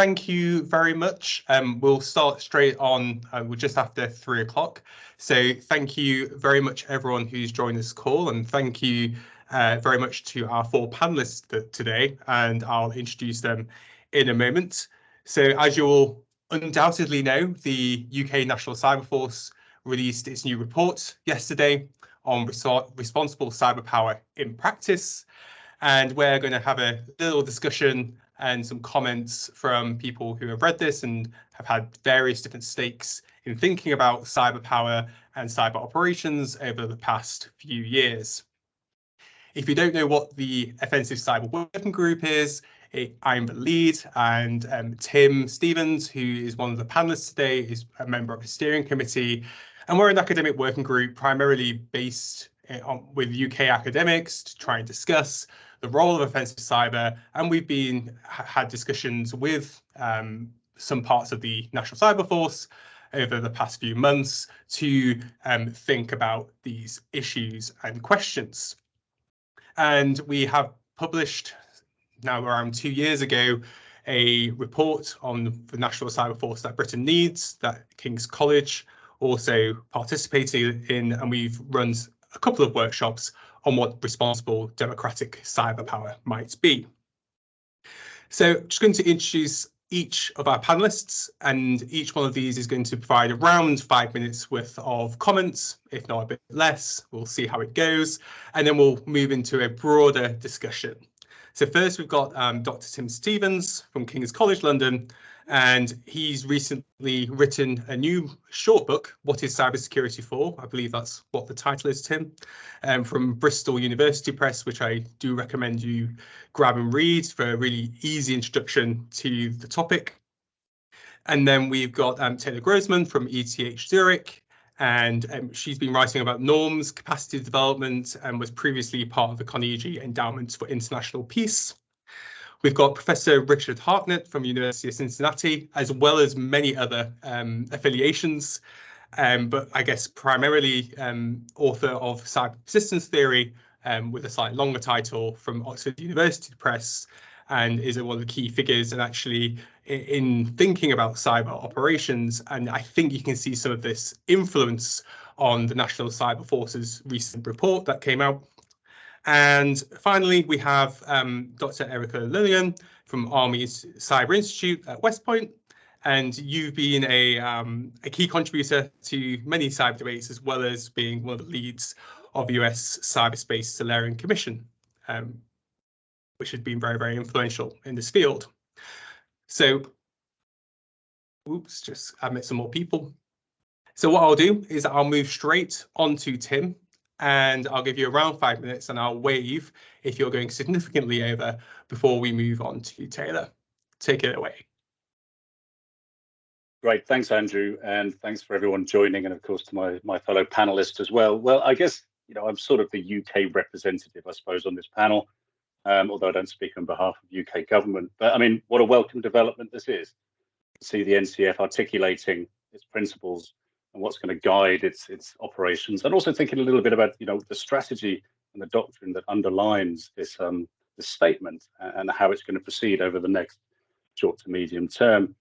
Thank you very much. We'll start straight on. We're just after 3 o'clock. So thank you very much, everyone who's joined this call, and thank you very much to our 4 panelists today, and I'll introduce them in a moment. So as you all undoubtedly know, the UK National Cyber Force released its new report yesterday on responsible cyber power in practice, and we're going to have a little discussion and some comments from people who have read this and have had various different stakes in thinking about cyber power and cyber operations over the past few years. If you don't know what the Offensive Cyber Working Group is, I'm the lead, and Tim Stevens, who is one of the panelists today, is a member of the steering committee. And we're an academic working group primarily based with UK academics to try and discuss the role of offensive cyber, and we've had discussions with some parts of the National Cyber Force over the past few months to think about these issues and questions. And we have published now around 2 years ago a report on the National Cyber Force that Britain needs, that King's College also participated in, and we've run a couple of workshops on what responsible democratic cyber power might be. So I'm just going to introduce each of our panelists, and each one of these is going to provide around 5 minutes worth of comments, if not a bit less. We'll see how it goes, and then we'll move into a broader discussion. So first we've got Dr. Tim Stevens from King's College London, and he's recently written a new short book, What is Cybersecurity For? I believe that's what the title is, Tim, from Bristol University Press, which I do recommend you grab and read for a really easy introduction to the topic. And then we've got Taylor Grossman from ETH Zurich, and she's been writing about norms, capacity development, and was previously part of the Carnegie Endowment for International Peace. We've got Professor Richard Harknett from University of Cincinnati, as well as many other affiliations, but I guess primarily author of cyber persistence theory with a slightly longer title from Oxford University Press, and is one of the key figures and actually in thinking about cyber operations. And I think you can see some of this influence on the National Cyber Force's recent report that came out. And finally, we have Dr. Erica Lonergan from Army's Cyber Institute at West Point, and you've been a key contributor to many cyber debates, as well as being one of the leads of the US Cyberspace Solarian Commission, which has been very, very influential in this field. So, oops, just admit some more people. So what I'll do is I'll move straight on to Tim, and I'll give you around 5 minutes, and I'll wave if you're going significantly over before we move on to Taylor. Take it away. Great, thanks, Andrew, and thanks for everyone joining, and of course to my fellow panelists as well. Well, I guess, you know, I'm sort of the UK representative, I suppose, on this panel, although I don't speak on behalf of UK government. But I mean, what a welcome development this is. To see the NCF articulating its principles and what's going to guide its operations, and also thinking a little bit about, you know, the strategy and the doctrine that underlines this this statement and how it's going to proceed over the next short to medium term.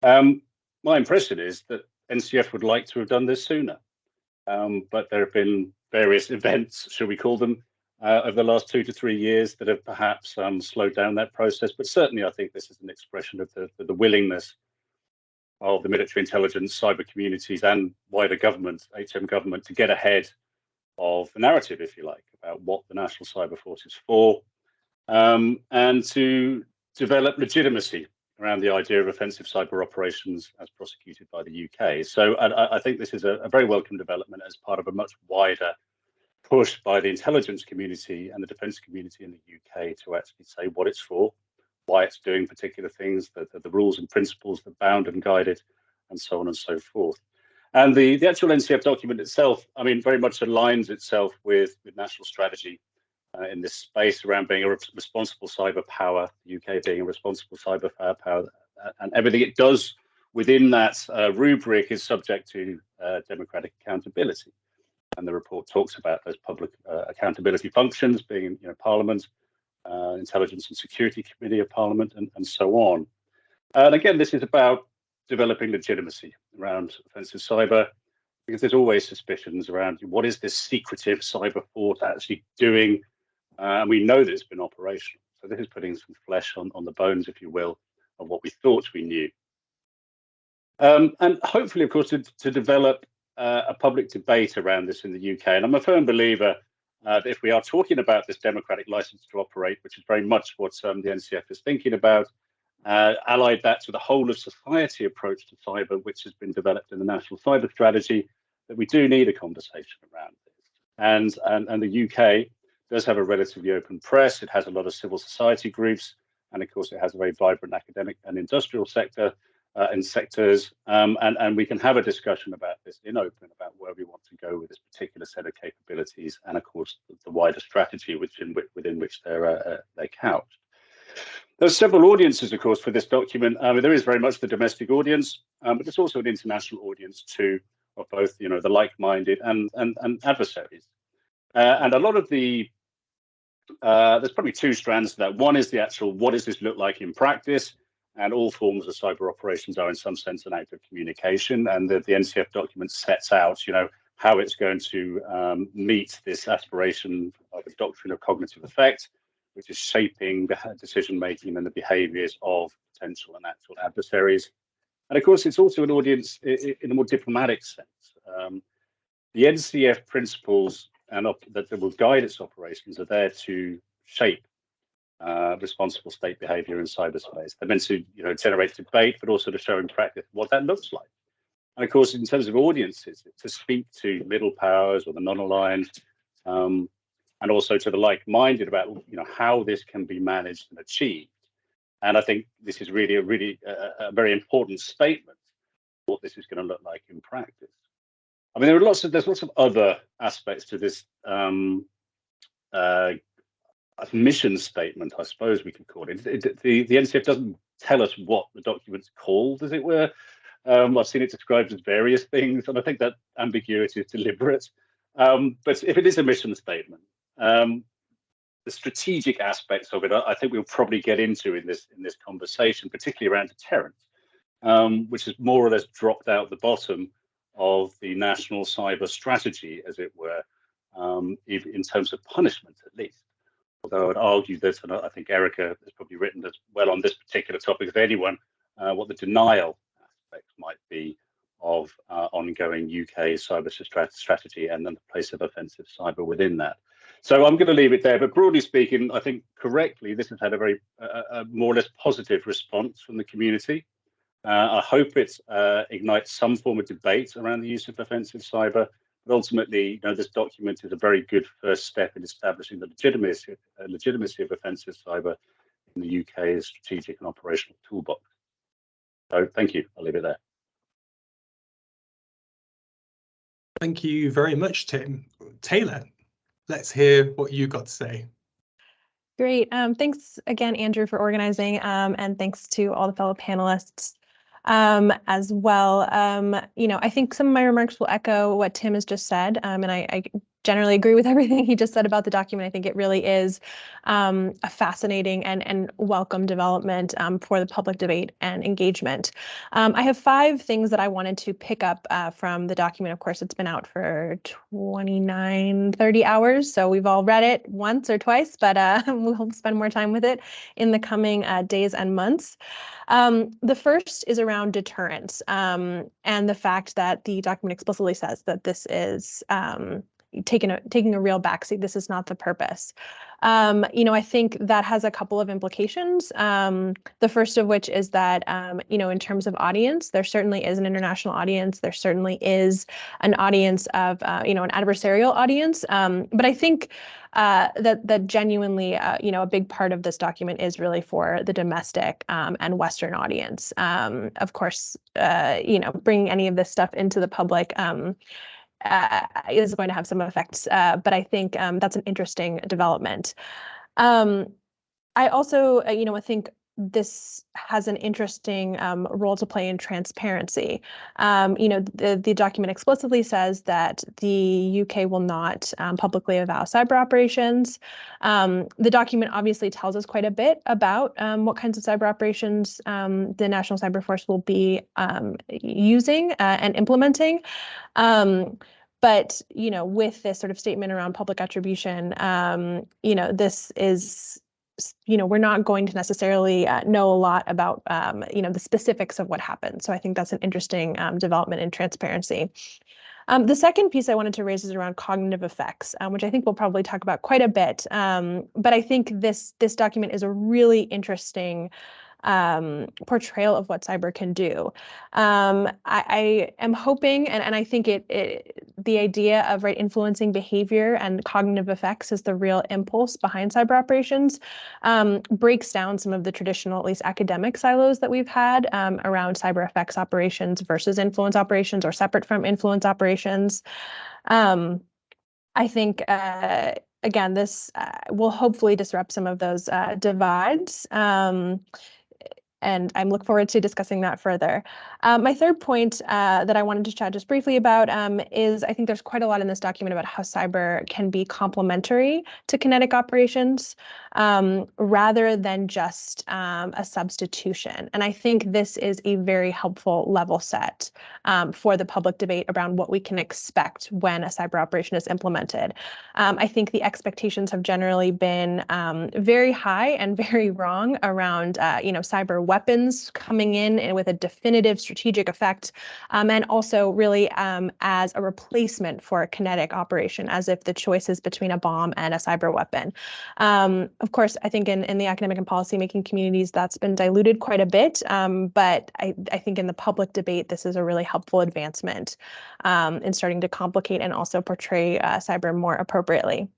My impression is that NCF would like to have done this sooner, but there have been various events, shall we call them, over the last 2 to 3 years that have perhaps slowed down that process. But certainly, I think this is an expression of the willingness of the military intelligence, cyber communities, and wider government, HM government, to get ahead of the narrative, if you like, about what the National Cyber Force is for, and to develop legitimacy around the idea of offensive cyber operations as prosecuted by the UK. So I think this is a very welcome development as part of a much wider push by the intelligence community and the defence community in the UK to actually say what it's for, why it's doing particular things, the rules and principles that bound and guide it, and so on and so forth. And the actual NCF document itself, I mean, very much aligns itself with national strategy in this space around being a responsible cyber power, the UK being a responsible cyber power, and everything it does within that rubric is subject to democratic accountability. And the report talks about those public accountability functions being, you know, Parliament, Intelligence and Security Committee of Parliament, and so on. And again, this is about developing legitimacy around offensive cyber, because there's always suspicions around what is this secretive cyber force actually doing. And we know that it's been operational. So this is putting some flesh on the bones, if you will, of what we thought we knew. And hopefully, of course, to develop a public debate around this in the UK. And I'm a firm believer that if we are talking about this democratic license to operate, which is very much what the NCF is thinking about, allied that to the whole of society approach to cyber, which has been developed in the National Cyber Strategy, that we do need a conversation around this. And the UK does have a relatively open press. It has a lot of civil society groups. And of course, it has a very vibrant academic and industrial sector and sectors. And we can have a discussion about this in open, about where we want to go with this particular set of capabilities. And of course, the wider strategy within which they're couched. There's several audiences, of course, for this document. There is very much the domestic audience, but there's also an international audience too, of both, the like-minded and adversaries. And a lot of there's probably two strands to that. One is the actual, what does this look like in practice? And all forms of cyber operations are in some sense an act of communication. And the NCF document sets out, how it's going to meet this aspiration of a doctrine of cognitive effect, which is shaping the decision-making and the behaviors of potential and actual adversaries. And of course, it's also an audience in a more diplomatic sense. The NCF principles that will guide its operations are there to shape responsible state behavior in cyberspace. They're meant to, generate debate, but also to show in practice what that looks like. And of course, in terms of audiences, to speak to middle powers or the non-aligned, and also to the like-minded about, how this can be managed and achieved. And I think this is really a very important statement of what this is going to look like in practice. I mean, there's lots of other aspects to this mission statement, I suppose we could call it. The NCF doesn't tell us what the document's called, as it were. I've seen it described as various things, and I think that ambiguity is deliberate. But if it is a mission statement, the strategic aspects of it, I think we'll probably get into in this conversation, particularly around deterrence, which has more or less dropped out the bottom of the national cyber strategy, as it were, in terms of punishment, at least. Although I would argue that, and I think Erica has probably written as well on this particular topic as anyone, what the denial aspects might be of ongoing UK cyber strategy and then the place of offensive cyber within that. So I'm going to leave it there. But broadly speaking, I think correctly, this has had a very more or less positive response from the community. I hope it ignites some form of debate around the use of offensive cyber. But ultimately, this document is a very good first step in establishing the legitimacy of offensive cyber in the UK's strategic and operational toolbox. So thank you. I'll leave it there. Thank you very much, Tim. Taylor, let's hear what you got to say. Great. Thanks again, Andrew, for organizing, and thanks to all the fellow panelists as well. I think some of my remarks will echo what Tim has just said, and I generally agree with everything he just said about the document. I think it really is a fascinating and welcome development for the public debate and engagement. I have 5 things that I wanted to pick up from the document. Of course, it's been out for 30 hours, so we've all read it once or twice, but we'll spend more time with it in the coming days and months. The first is around deterrence, and the fact that the document explicitly says that this is taking a real backseat. This is not the purpose. I think that has a couple of implications. The first of which is that, in terms of audience, there certainly is an international audience. There certainly is an audience of, an adversarial audience. But I think that genuinely, a big part of this document is really for the domestic and Western audience. Of course, bringing any of this stuff into the public is going to have some effects, but I think that's an interesting development. I also, I think this has an interesting role to play in transparency. The document explicitly says that the UK will not publicly avow cyber operations. The document obviously tells us quite a bit about what kinds of cyber operations the National Cyber Force will be using and implementing. But, with this sort of statement around public attribution, this is, we're not going to necessarily know a lot about, the specifics of what happened. So I think that's an interesting development in transparency. The second piece I wanted to raise is around cognitive effects, which I think we'll probably talk about quite a bit. But I think this document is a really interesting portrayal of what cyber can do. I am hoping, and I think the idea of influencing behavior and cognitive effects is the real impulse behind cyber operations, breaks down some of the traditional, at least academic silos that we've had around cyber effects operations versus influence operations or separate from influence operations. I think, again, this will hopefully disrupt some of those divides. And I look forward to discussing that further. My third point that I wanted to chat just briefly about is I think there's quite a lot in this document about how cyber can be complementary to kinetic operations rather than just a substitution. And I think this is a very helpful level set for the public debate around what we can expect when a cyber operation is implemented. I think the expectations have generally been very high and very wrong around cyber weapons coming in and with a definitive strategic effect, and also really as a replacement for a kinetic operation, as if the choice is between a bomb and a cyber weapon. Of course, I think in the academic and policymaking communities, that's been diluted quite a bit, but I think in the public debate, this is a really helpful advancement in starting to complicate and also portray cyber more appropriately.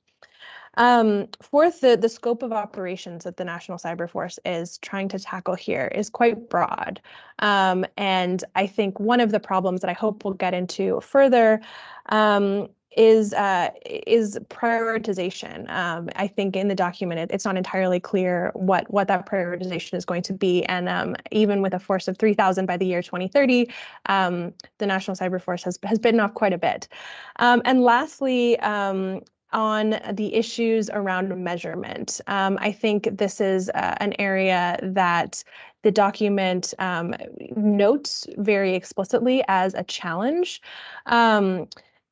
Fourth, the scope of operations that the National Cyber Force is trying to tackle here is quite broad. And I think one of the problems that I hope we'll get into further is prioritization. I think in the document, it's not entirely clear what that prioritization is going to be. And even with a force of 3,000 by the year 2030, the National Cyber Force has bitten off quite a bit. And lastly, on the issues around measurement. I think this is an area that the document notes very explicitly as a challenge.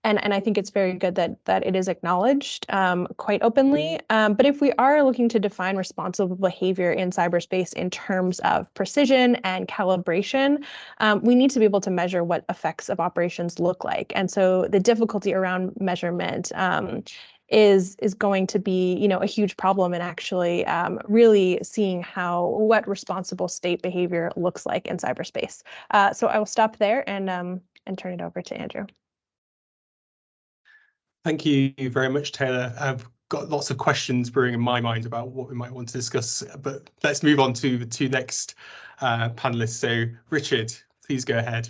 And I think it's very good that it is acknowledged quite openly. But if we are looking to define responsible behavior in cyberspace in terms of precision and calibration, we need to be able to measure what effects of operations look like. And so the difficulty around measurement is going to be, a huge problem in actually really seeing what responsible state behavior looks like in cyberspace. So I will stop there and turn it over to Andrew. Thank you very much, Taylor. I've got lots of questions brewing in my mind about what we might want to discuss, but let's move on to the two next panelists. So Richard, please go ahead.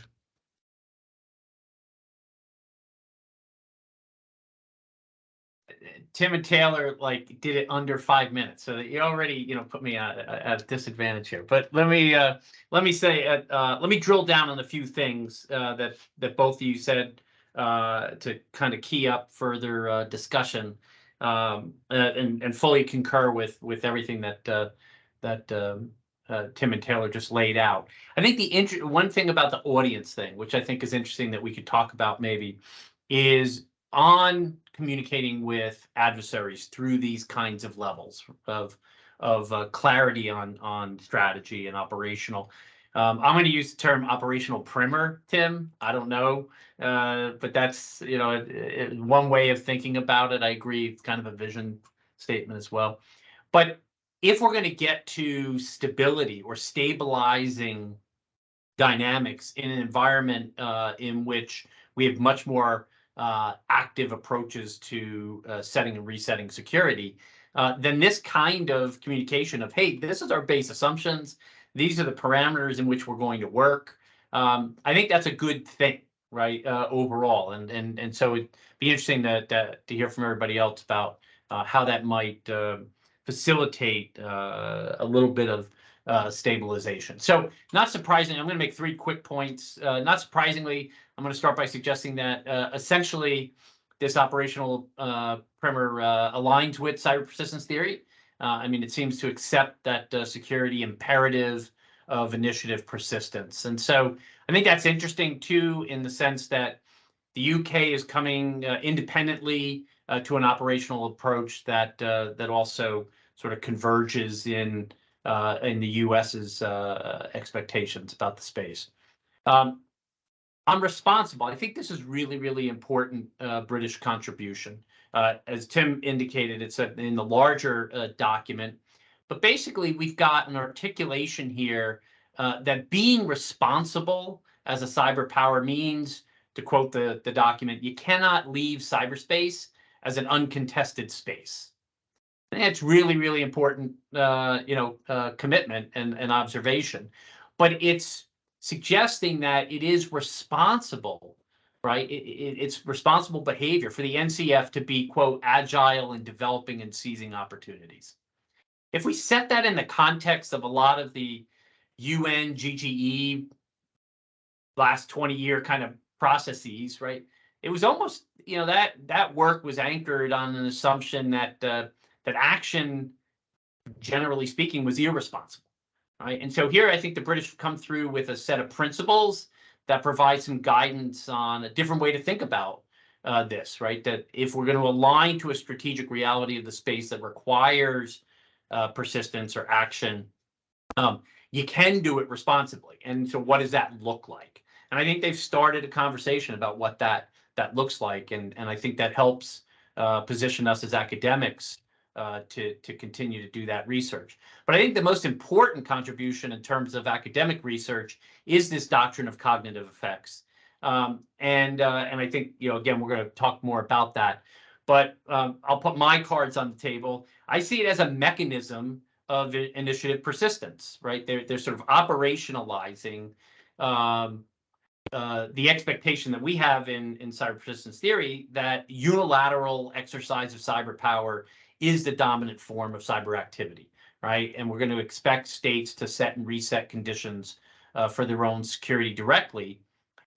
Tim and Taylor did it under 5 minutes, so that you already put me at a disadvantage here. But let me say let me drill down on a few things that both of you said to kind of key up further discussion, and fully concur with everything that Tim and Taylor just laid out. I think the one thing about the audience thing, which I think is interesting that we could talk about maybe, is on communicating with adversaries through these kinds of levels of clarity on strategy and operational. I'm going to use the term operational primer, Tim. I don't know, but that's one way of thinking about it. I agree, it's kind of a vision statement as well. But if we're going to get to stability or stabilizing dynamics in an environment in which we have much more active approaches to setting and resetting security, then this kind of communication of, hey, this is our base assumptions, these are the parameters in which we're going to work, I think that's a good thing, right, overall. And so it'd be interesting to hear from everybody else about how that might facilitate a little bit of stabilization. So not surprising, I'm going to make 3 quick points. Not surprisingly, I'm going to start by suggesting that essentially this operational primer aligns with cyber persistence theory. I mean, it seems to accept that security imperative of initiative persistence. And so I think that's interesting too, in the sense that the UK is coming independently to an operational approach that that also sort of converges in the US's expectations about the space. I'm responsible. I think this is really, really important British contribution. As Tim indicated, it's in the larger document. But basically, we've got an articulation here that being responsible as a cyber power means, to quote the document, you cannot leave cyberspace as an uncontested space. And it's really, really important, commitment and observation. But it's suggesting that it is responsible, right? It's responsible behavior for the NCF to be, quote, agile in developing and seizing opportunities. If we set that in the context of a lot of the UN, GGE, last 20-year kind of processes, right? It was almost, that work was anchored on an assumption that that action, generally speaking, was irresponsible. Right? And so here I think the British come through with a set of principles that provide some guidance on a different way to think about this, right? That if we're going to align to a strategic reality of the space that requires persistence or action, you can do it responsibly. And so what does that look like? And I think they've started a conversation about what that looks like. And I think that helps position us as academics to continue to do that research. But I think the most important contribution in terms of academic research is this doctrine of cognitive effects. And I think, again, we're going to talk more about that. But I'll put my cards on the table. I see it as a mechanism of initiative persistence, right? They're sort of operationalizing the expectation that we have in cyber persistence theory that unilateral exercise of cyber power is the dominant form of cyber activity, right? And we're going to expect states to set and reset conditions for their own security directly.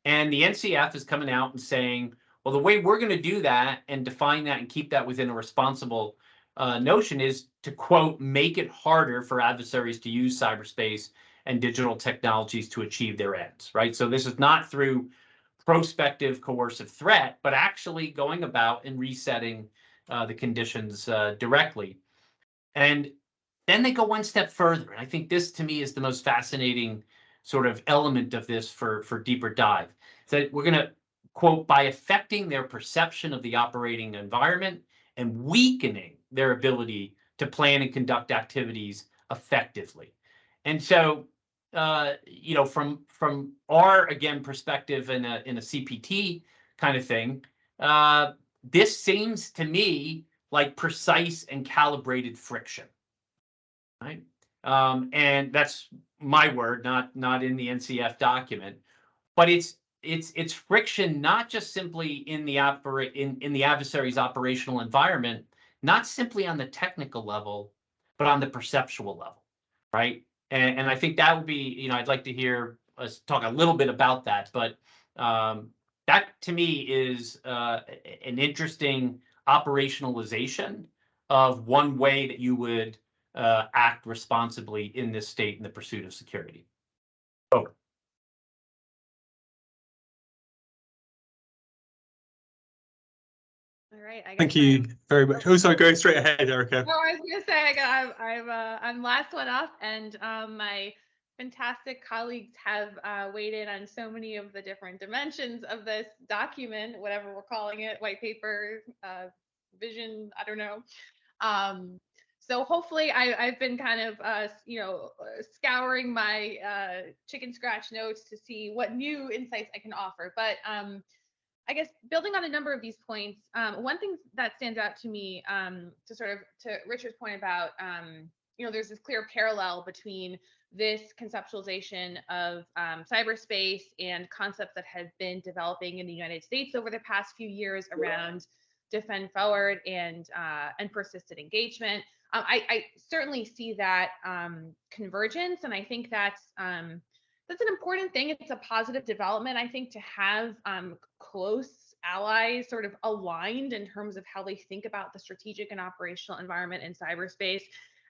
And the NCF is coming out and saying, well, the way we're going to do that and define that and keep that within a responsible notion is to, quote, make it harder for adversaries to use cyberspace and digital technologies to achieve their ends, right? So this is not through prospective coercive threat, but actually going about and resetting the conditions directly. And then they go one step further. And I think this, to me, is the most fascinating sort of element of this for deeper dive. So we're going to, quote, by affecting their perception of the operating environment and weakening their ability to plan and conduct activities effectively. And so, from our, again, perspective in a CPT kind of thing, this seems to me like precise and calibrated friction, right? And that's my word, not in the NCF document, but it's friction not just simply in the adversary's operational environment, not simply on the technical level, but on the perceptual level, right? And I think that would be, I'd like to hear us talk a little bit about that, but that to me is an interesting operationalization of one way that you would act responsibly in this state in the pursuit of security. Over. All right. Thank you very much. Oh, sorry, go straight ahead, Erica. No, I was going to say I'm last one up, and my fantastic colleagues have weighed in on so many of the different dimensions of this document, whatever we're calling it, white paper, vision, I don't know. So hopefully I've been kind of, scouring my chicken scratch notes to see what new insights I can offer. But I guess building on a number of these points, one thing that stands out to me, to Richard's point about, there's this clear parallel between this conceptualization of cyberspace and concepts that have been developing in the United States over the past few years around defend forward and persistent engagement. I certainly see that convergence, and I think that's an important thing. It's a positive development, I think, to have close allies sort of aligned in terms of how they think about the strategic and operational environment in cyberspace.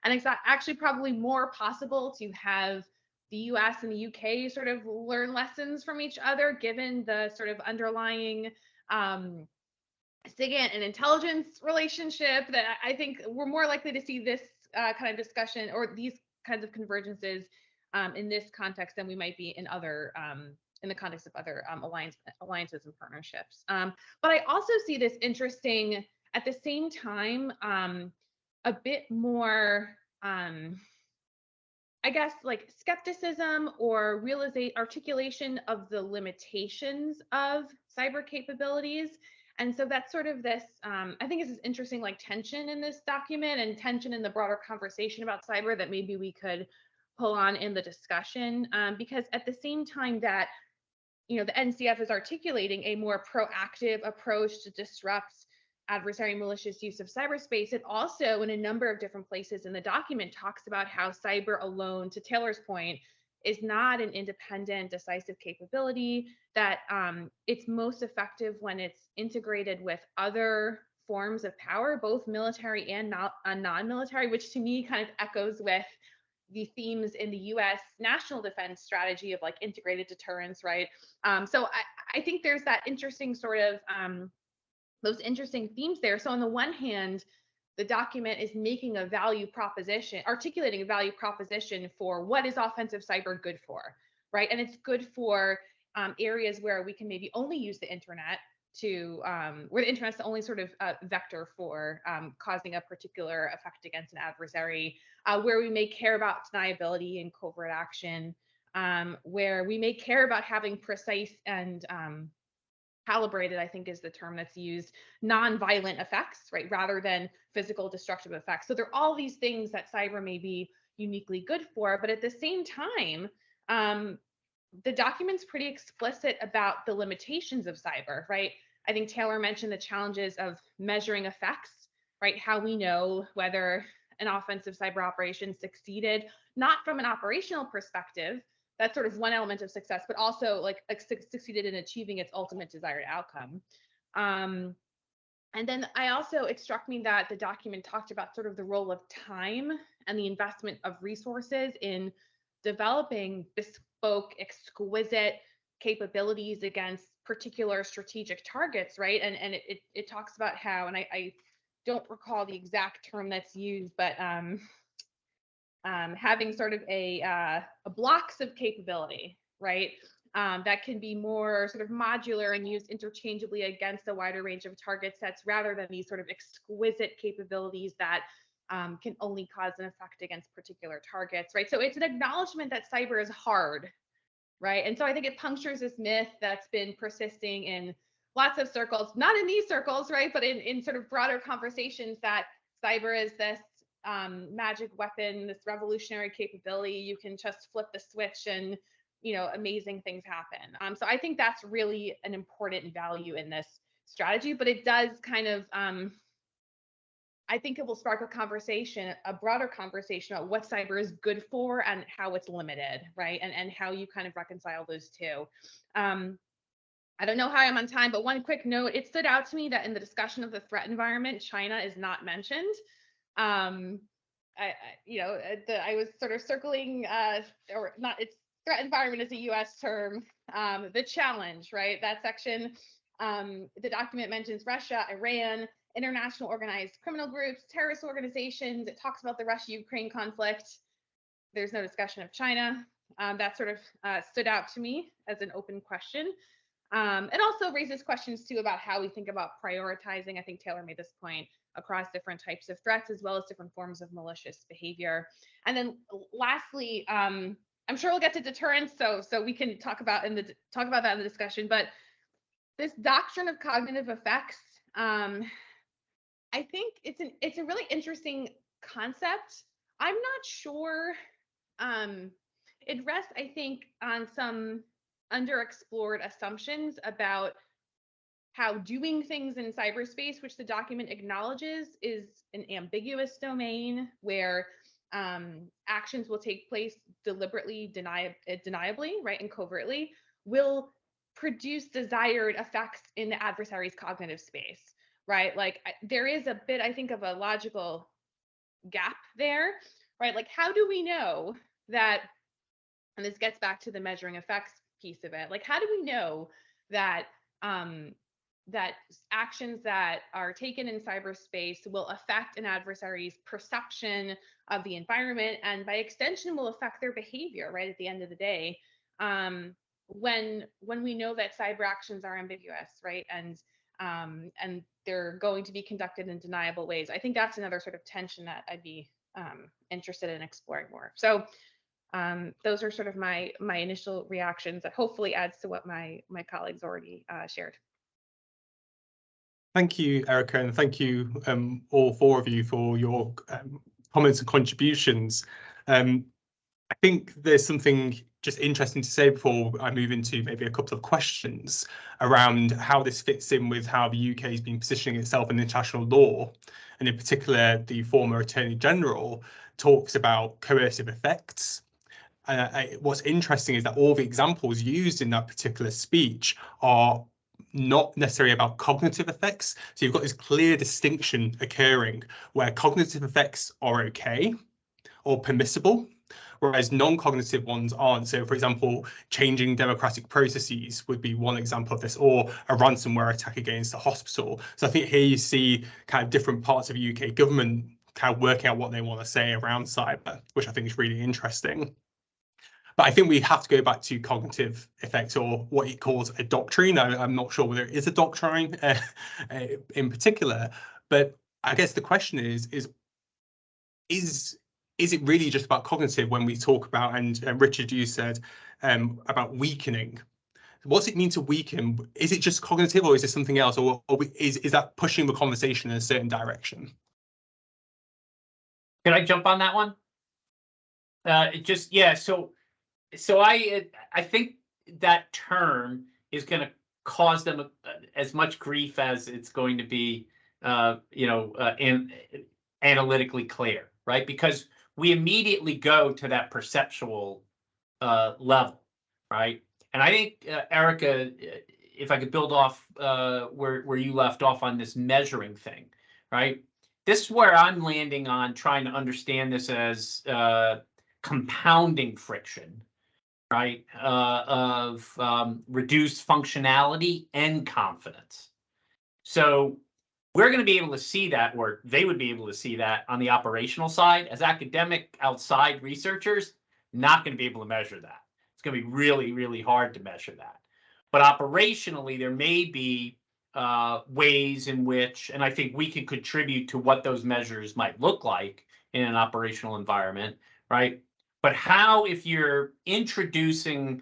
And it's actually probably more possible to have the US and the UK sort of learn lessons from each other, given the sort of underlying SIGINT and intelligence relationship, that I think we're more likely to see this kind of discussion or these kinds of convergences in this context than we might be in other in the context of other alliances and partnerships. But I also see this interesting at the same time, a bit more, I guess, like skepticism or articulation of the limitations of cyber capabilities. And so that's sort of this, I think it's this interesting like tension in this document and tension in the broader conversation about cyber that maybe we could pull on in the discussion, because at the same time that, you know, the NCF is articulating a more proactive approach to disrupt adversary malicious use of cyberspace, it also in a number of different places in the document talks about how cyber alone, to Taylor's point, is not an independent, decisive capability, that it's most effective when it's integrated with other forms of power, both military and non-military, which to me kind of echoes with the themes in the US national defense strategy of like integrated deterrence, right? So I think there's that interesting sort of, those interesting themes there. So on the one hand, the document is making a value proposition, articulating a value proposition for what is offensive cyber good for, right? And it's good for areas where we can maybe only use the internet to, where the internet's the only sort of vector for causing a particular effect against an adversary, where we may care about deniability and covert action, where we may care about having precise and calibrated, I think is the term that's used, non-violent effects, right, rather than physical destructive effects. So there are all these things that cyber may be uniquely good for, but at the same time, the document's pretty explicit about the limitations of cyber, right? I think Taylor mentioned the challenges of measuring effects, right? How we know whether an offensive cyber operation succeeded, not from an operational perspective, that's sort of one element of success, but also like succeeded in achieving its ultimate desired outcome. And then it struck me that the document talked about sort of the role of time and the investment of resources in developing bespoke, exquisite capabilities against particular strategic targets, right? And it talks about how, and I don't recall the exact term that's used, but having sort of a blocks of capability, right? That can be more sort of modular and used interchangeably against a wider range of target sets, rather than these sort of exquisite capabilities that can only cause an effect against particular targets, right? So it's an acknowledgement that cyber is hard, right? And so I think it punctures this myth that's been persisting in lots of circles, not in these circles, right? But in sort of broader conversations, that cyber is this magic weapon, this revolutionary capability. You can just flip the switch and, you know, amazing things happen. So I think that's really an important value in this strategy, but it does kind of, I think it will spark a conversation, a broader conversation about what cyber is good for and how it's limited, right? And how you kind of reconcile those two. I don't know how I'm on time, but one quick note, it stood out to me that in the discussion of the threat environment, China is not mentioned. I was sort of circling, or not, it's threat environment is a US term, the challenge, right? That section, the document mentions Russia, Iran, international organized criminal groups, terrorist organizations. It talks about the Russia-Ukraine conflict. There's no discussion of China. That sort of stood out to me as an open question. It also raises questions too about how we think about prioritizing. I think Taylor made this point, across different types of threats, as well as different forms of malicious behavior. And then lastly, I'm sure we'll get to deterrence, so we can talk about that in the discussion. But this doctrine of cognitive effects, I think it's a really interesting concept. I'm not sure. It rests, I think, on some underexplored assumptions about how doing things in cyberspace, which the document acknowledges is an ambiguous domain where actions will take place deliberately, deniably, right, and covertly, will produce desired effects in the adversary's cognitive space, right? Like there is a bit, I think, of a logical gap there, right? Like how do we know that, and this gets back to the measuring effects piece of it, like how do we know that that actions that are taken in cyberspace will affect an adversary's perception of the environment and by extension will affect their behavior, right, at the end of the day, when we know that cyber actions are ambiguous, right, and they're going to be conducted in deniable ways. I think that's another sort of tension that I'd be interested in exploring more. So those are sort of my initial reactions that hopefully adds to what my colleagues already shared. Thank you, Erica, and thank you all four of you for your comments and contributions. I think there's something just interesting to say before I move into maybe a couple of questions around how this fits in with how the UK has been positioning itself in international law. And in particular, the former Attorney General talks about coercive effects. What's interesting is that all the examples used in that particular speech are not necessarily about cognitive effects. So you've got this clear distinction occurring where cognitive effects are okay or permissible, whereas non-cognitive ones aren't. So, for example, changing democratic processes would be one example of this, or a ransomware attack against a hospital. So I think here you see kind of different parts of the UK government kind of working out what they want to say around cyber, which I think is really interesting. But I think we have to go back to cognitive effects, or what he calls a doctrine. I'm not sure whether it is a doctrine in particular, but I guess the question is it really just about cognitive when we talk about, and Richard, you said about weakening. What does it mean to weaken? Is it just cognitive, or is it something else, or is that pushing the conversation in a certain direction? Can I jump on that one? So I think that term is going to cause them as much grief as it's going to be, analytically clear, right? Because we immediately go to that perceptual level, right? And I think, Erica, if I could build off where you left off on this measuring thing, right? This is where I'm landing on trying to understand this as compounding friction, right, of reduced functionality and confidence. So we're going to be able to see that, or they would be able to see that on the operational side. As academic outside researchers, not going to be able to measure that. It's going to be really, really hard to measure that. But operationally, there may be ways in which, and I think we can contribute to what those measures might look like in an operational environment, right? But how, if you're introducing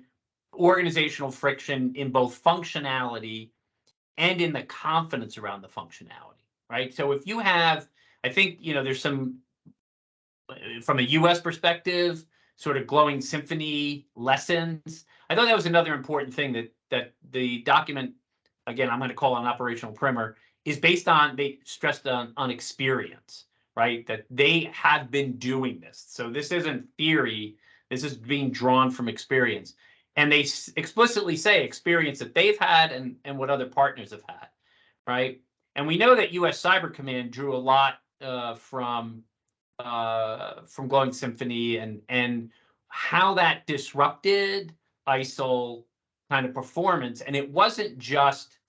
organizational friction in both functionality and in the confidence around the functionality, right? So if you have, I think, there's some, from a US perspective, sort of glowing symphony lessons. I thought that was another important thing that the document, again, I'm going to call it an operational primer, is based on, they stressed on experience, right? That they have been doing this. So this isn't theory, this is being drawn from experience. And they explicitly say experience that they've had and what other partners have had, right? And we know that US Cyber Command drew a lot from Glowing Symphony and how that disrupted ISIL kind of performance. And it wasn't just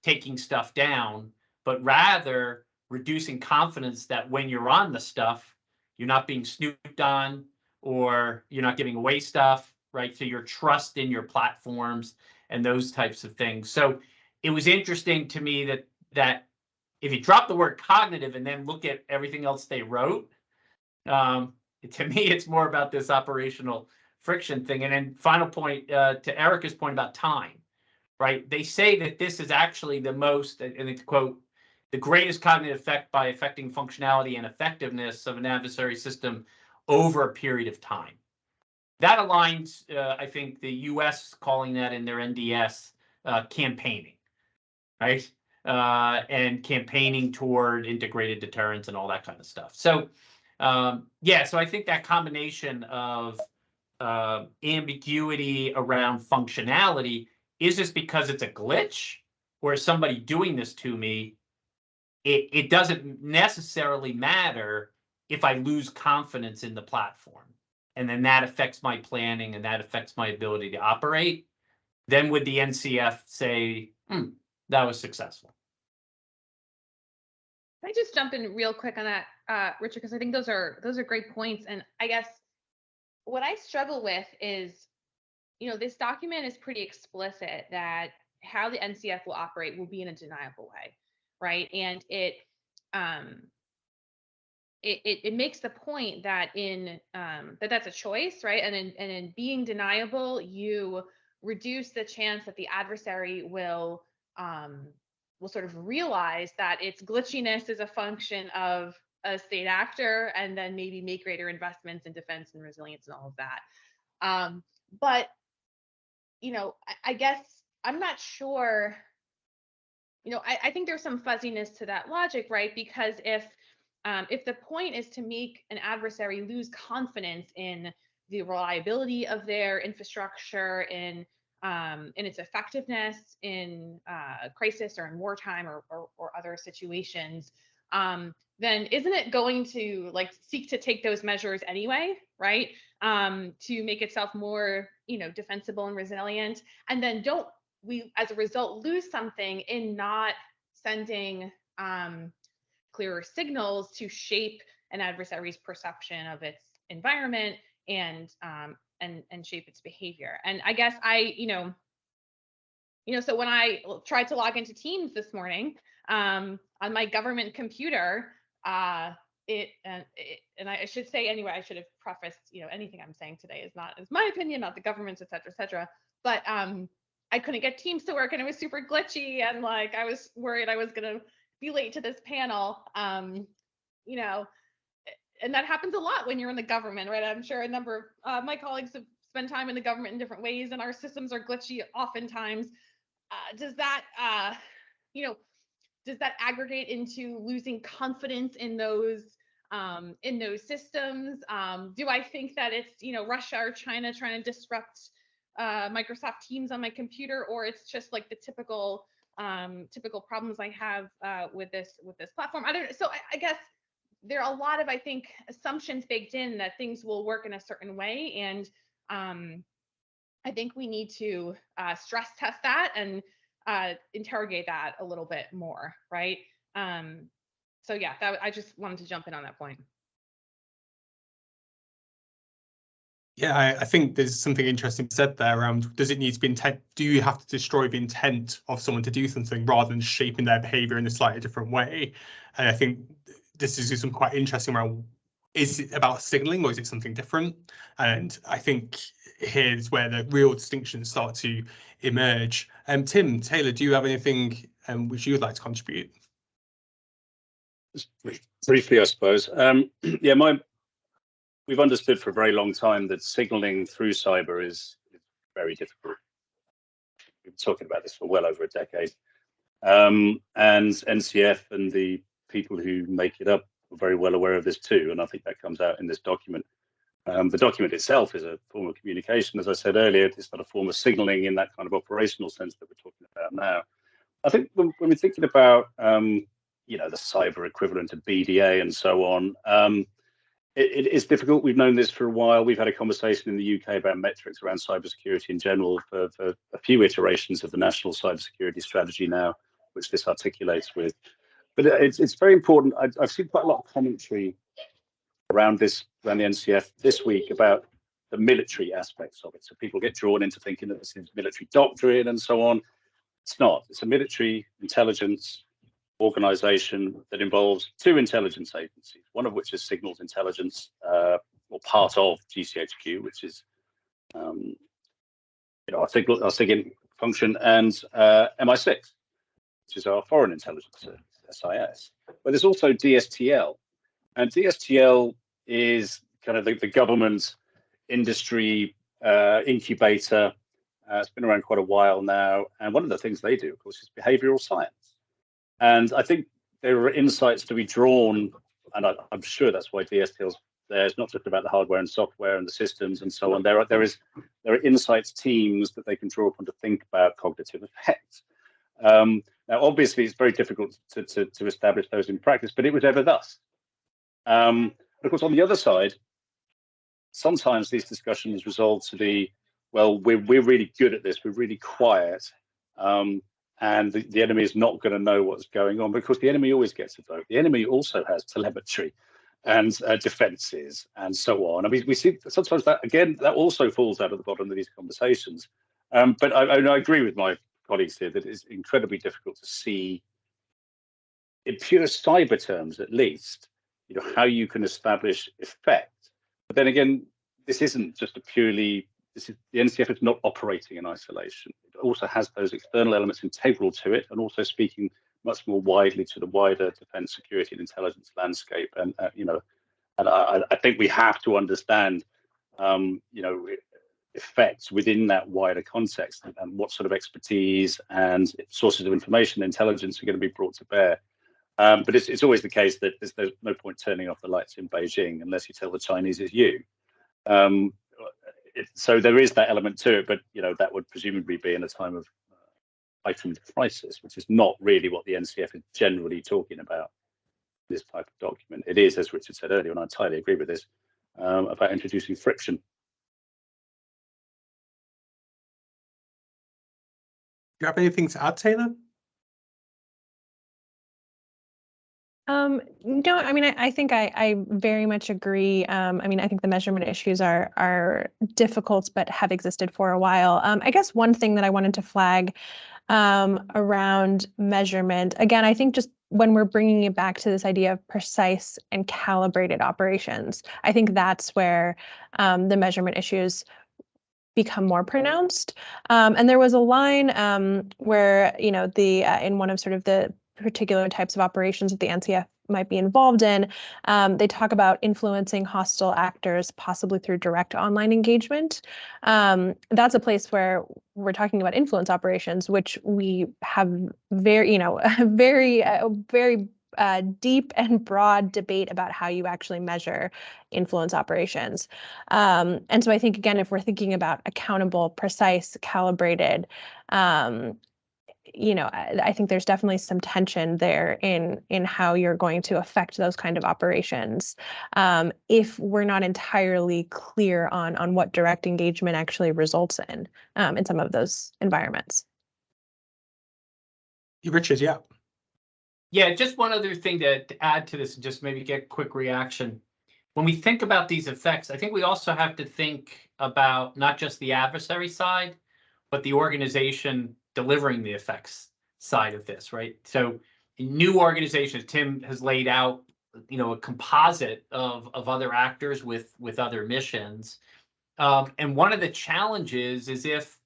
taking stuff down, but rather reducing confidence that when you're on the stuff, you're not being snooped on or you're not giving away stuff, right? So your trust in your platforms and those types of things. So it was interesting to me that if you drop the word cognitive and then look at everything else they wrote, to me, it's more about this operational friction thing. And then final point, to Erica's point about time, right? They say that this is actually the most, and it's quote, the greatest cognitive effect by affecting functionality and effectiveness of an adversary system over a period of time. That aligns, I think, the US calling that in their NDS campaigning, right? And campaigning toward integrated deterrence and all that kind of stuff. So, yeah, so I think that combination of ambiguity around functionality, is this because it's a glitch or is somebody doing this to me? It doesn't necessarily matter if I lose confidence in the platform. And then that affects my planning and that affects my ability to operate. Then would the NCF say, that was successful? Can I just jump in real quick on that, Richard, because I think those are great points. And I guess what I struggle with is, this document is pretty explicit that how the NCF will operate will be in a deniable way, right? And it makes the point that that's a choice, right? And in being deniable, you reduce the chance that the adversary will sort of realize that its glitchiness is a function of a state actor, and then maybe make greater investments in defense and resilience and all of that. But I guess I'm not sure. I think there's some fuzziness to that logic, right? Because if the point is to make an adversary lose confidence in the reliability of their infrastructure, in its effectiveness in crisis or in wartime or other situations, then isn't it going to seek to take those measures anyway, right? To make itself more, defensible and resilient, and then don't we, as a result, lose something in not sending clearer signals to shape an adversary's perception of its environment and shape its behavior. And I guess so when I tried to log into Teams this morning on my government computer, and I should say anyway, I should have prefaced, anything I'm saying today is my opinion, not the government's, et cetera, et cetera. But I couldn't get Teams to work, and it was super glitchy, and I was worried I was gonna be late to this panel. And that happens a lot when you're in the government, right? I'm sure a number of my colleagues have spent time in the government in different ways, and our systems are glitchy oftentimes. Does that aggregate into losing confidence in those systems? Do I think that it's Russia or China trying to disrupt Microsoft Teams on my computer, or it's just the typical problems I have with this platform? I don't know. So I guess there are a lot of, I think, assumptions baked in that things will work in a certain way, and I think we need to stress test that and interrogate that a little bit more, right? So yeah, I just wanted to jump in on that point. Yeah, I think there's something interesting said there around, does it need to be intent? Do you have to destroy the intent of someone to do something rather than shaping their behavior in a slightly different way? And I think this is some quite interesting around, is it about signaling or is it something different? And I think here's where the real distinctions start to emerge. Tim, Taylor, do you have anything which you would like to contribute? Just briefly, I suppose. Yeah, we've understood for a very long time that signaling through cyber is very difficult. We've been talking about this for well over a decade. And NCF and the people who make it up are very well aware of this too. And I think that comes out in this document. The document itself is a form of communication. As I said earlier, it's not a form of signaling in that kind of operational sense that we're talking about now. I think when we're thinking about, the cyber equivalent of BDA and so on, it is difficult. We've known this for a while. We've had a conversation in the UK about metrics around cybersecurity in general for a few iterations of the national cybersecurity strategy now, which this articulates with. But it's very important. I've seen quite a lot of commentary around the NCF this week about the military aspects of it. So people get drawn into thinking that this is military doctrine and so on. It's not. It's a military intelligence organization that involves two intelligence agencies, one of which is signals intelligence, or part of GCHQ, which is our signal function, and MI6, which is our foreign intelligence service, SIS. But there's also DSTL, and DSTL is kind of the government industry incubator It's been around quite a while now. And one of the things they do, of course, is behavioral science. And I think there are insights to be drawn, and I'm sure that's why DSTL's there. It's not just about the hardware and software and the systems and so on. There are insights teams that they can draw upon to think about cognitive effects. Now, obviously, it's very difficult to establish those in practice, but it was ever thus. Of course, on the other side, sometimes these discussions resolve to the, well, we're really good at this, we're really quiet, and the enemy is not going to know what's going on, because the enemy always gets a vote. The enemy also has telemetry and defenses and so on. I mean, we see sometimes that, again, that also falls out of the bottom of these conversations. But I agree with my colleagues here that it's incredibly difficult to see, in pure cyber terms at least, you know, how you can establish effect. But then again, this isn't just a purely, the NCF is not operating in isolation. It also has those external elements integral to it, and also speaking much more widely to the wider defense, security, and intelligence landscape. And you know, and I think we have to understand, you know, effects within that wider context, and what sort of expertise and sources of information, intelligence are going to be brought to bear. But it's always the case that there's no point turning off the lights in Beijing unless you tell the Chinese it's you. So there is that element to it, but you know, that would presumably be in a time of heightened crisis, which is not really what the NCF is generally talking about. This type of document, it is, as Richard said earlier, and I entirely agree with this, about introducing friction. Do you have anything to add, Taylor? No, I mean, I think I very much agree. I mean, I think the measurement issues are difficult, but have existed for a while. I guess one thing that I wanted to flag around measurement, again, I think just when we're bringing it back to this idea of precise and calibrated operations, I think that's where the measurement issues become more pronounced. And there was a line where, you know, in one of sort of the particular types of operations that the NCF might be involved in, they talk about influencing hostile actors, possibly through direct online engagement. That's a place where we're talking about influence operations, which we have very, you know, very deep and broad debate about how you actually measure influence operations. And so I think, again, if we're thinking about accountable, precise, calibrated, you know, I think there's definitely some tension there in how you're going to affect those kind of operations, if we're not entirely clear on what direct engagement actually results in some of those environments. Richard, yeah. Yeah, just one other thing to add to this, and just maybe get a quick reaction. When we think about these effects, I think we also have to think about not just the adversary side, but the organization delivering the effects side of this, right? So in new organizations, Tim has laid out, you know, a composite of other actors with other missions. And one of the challenges is if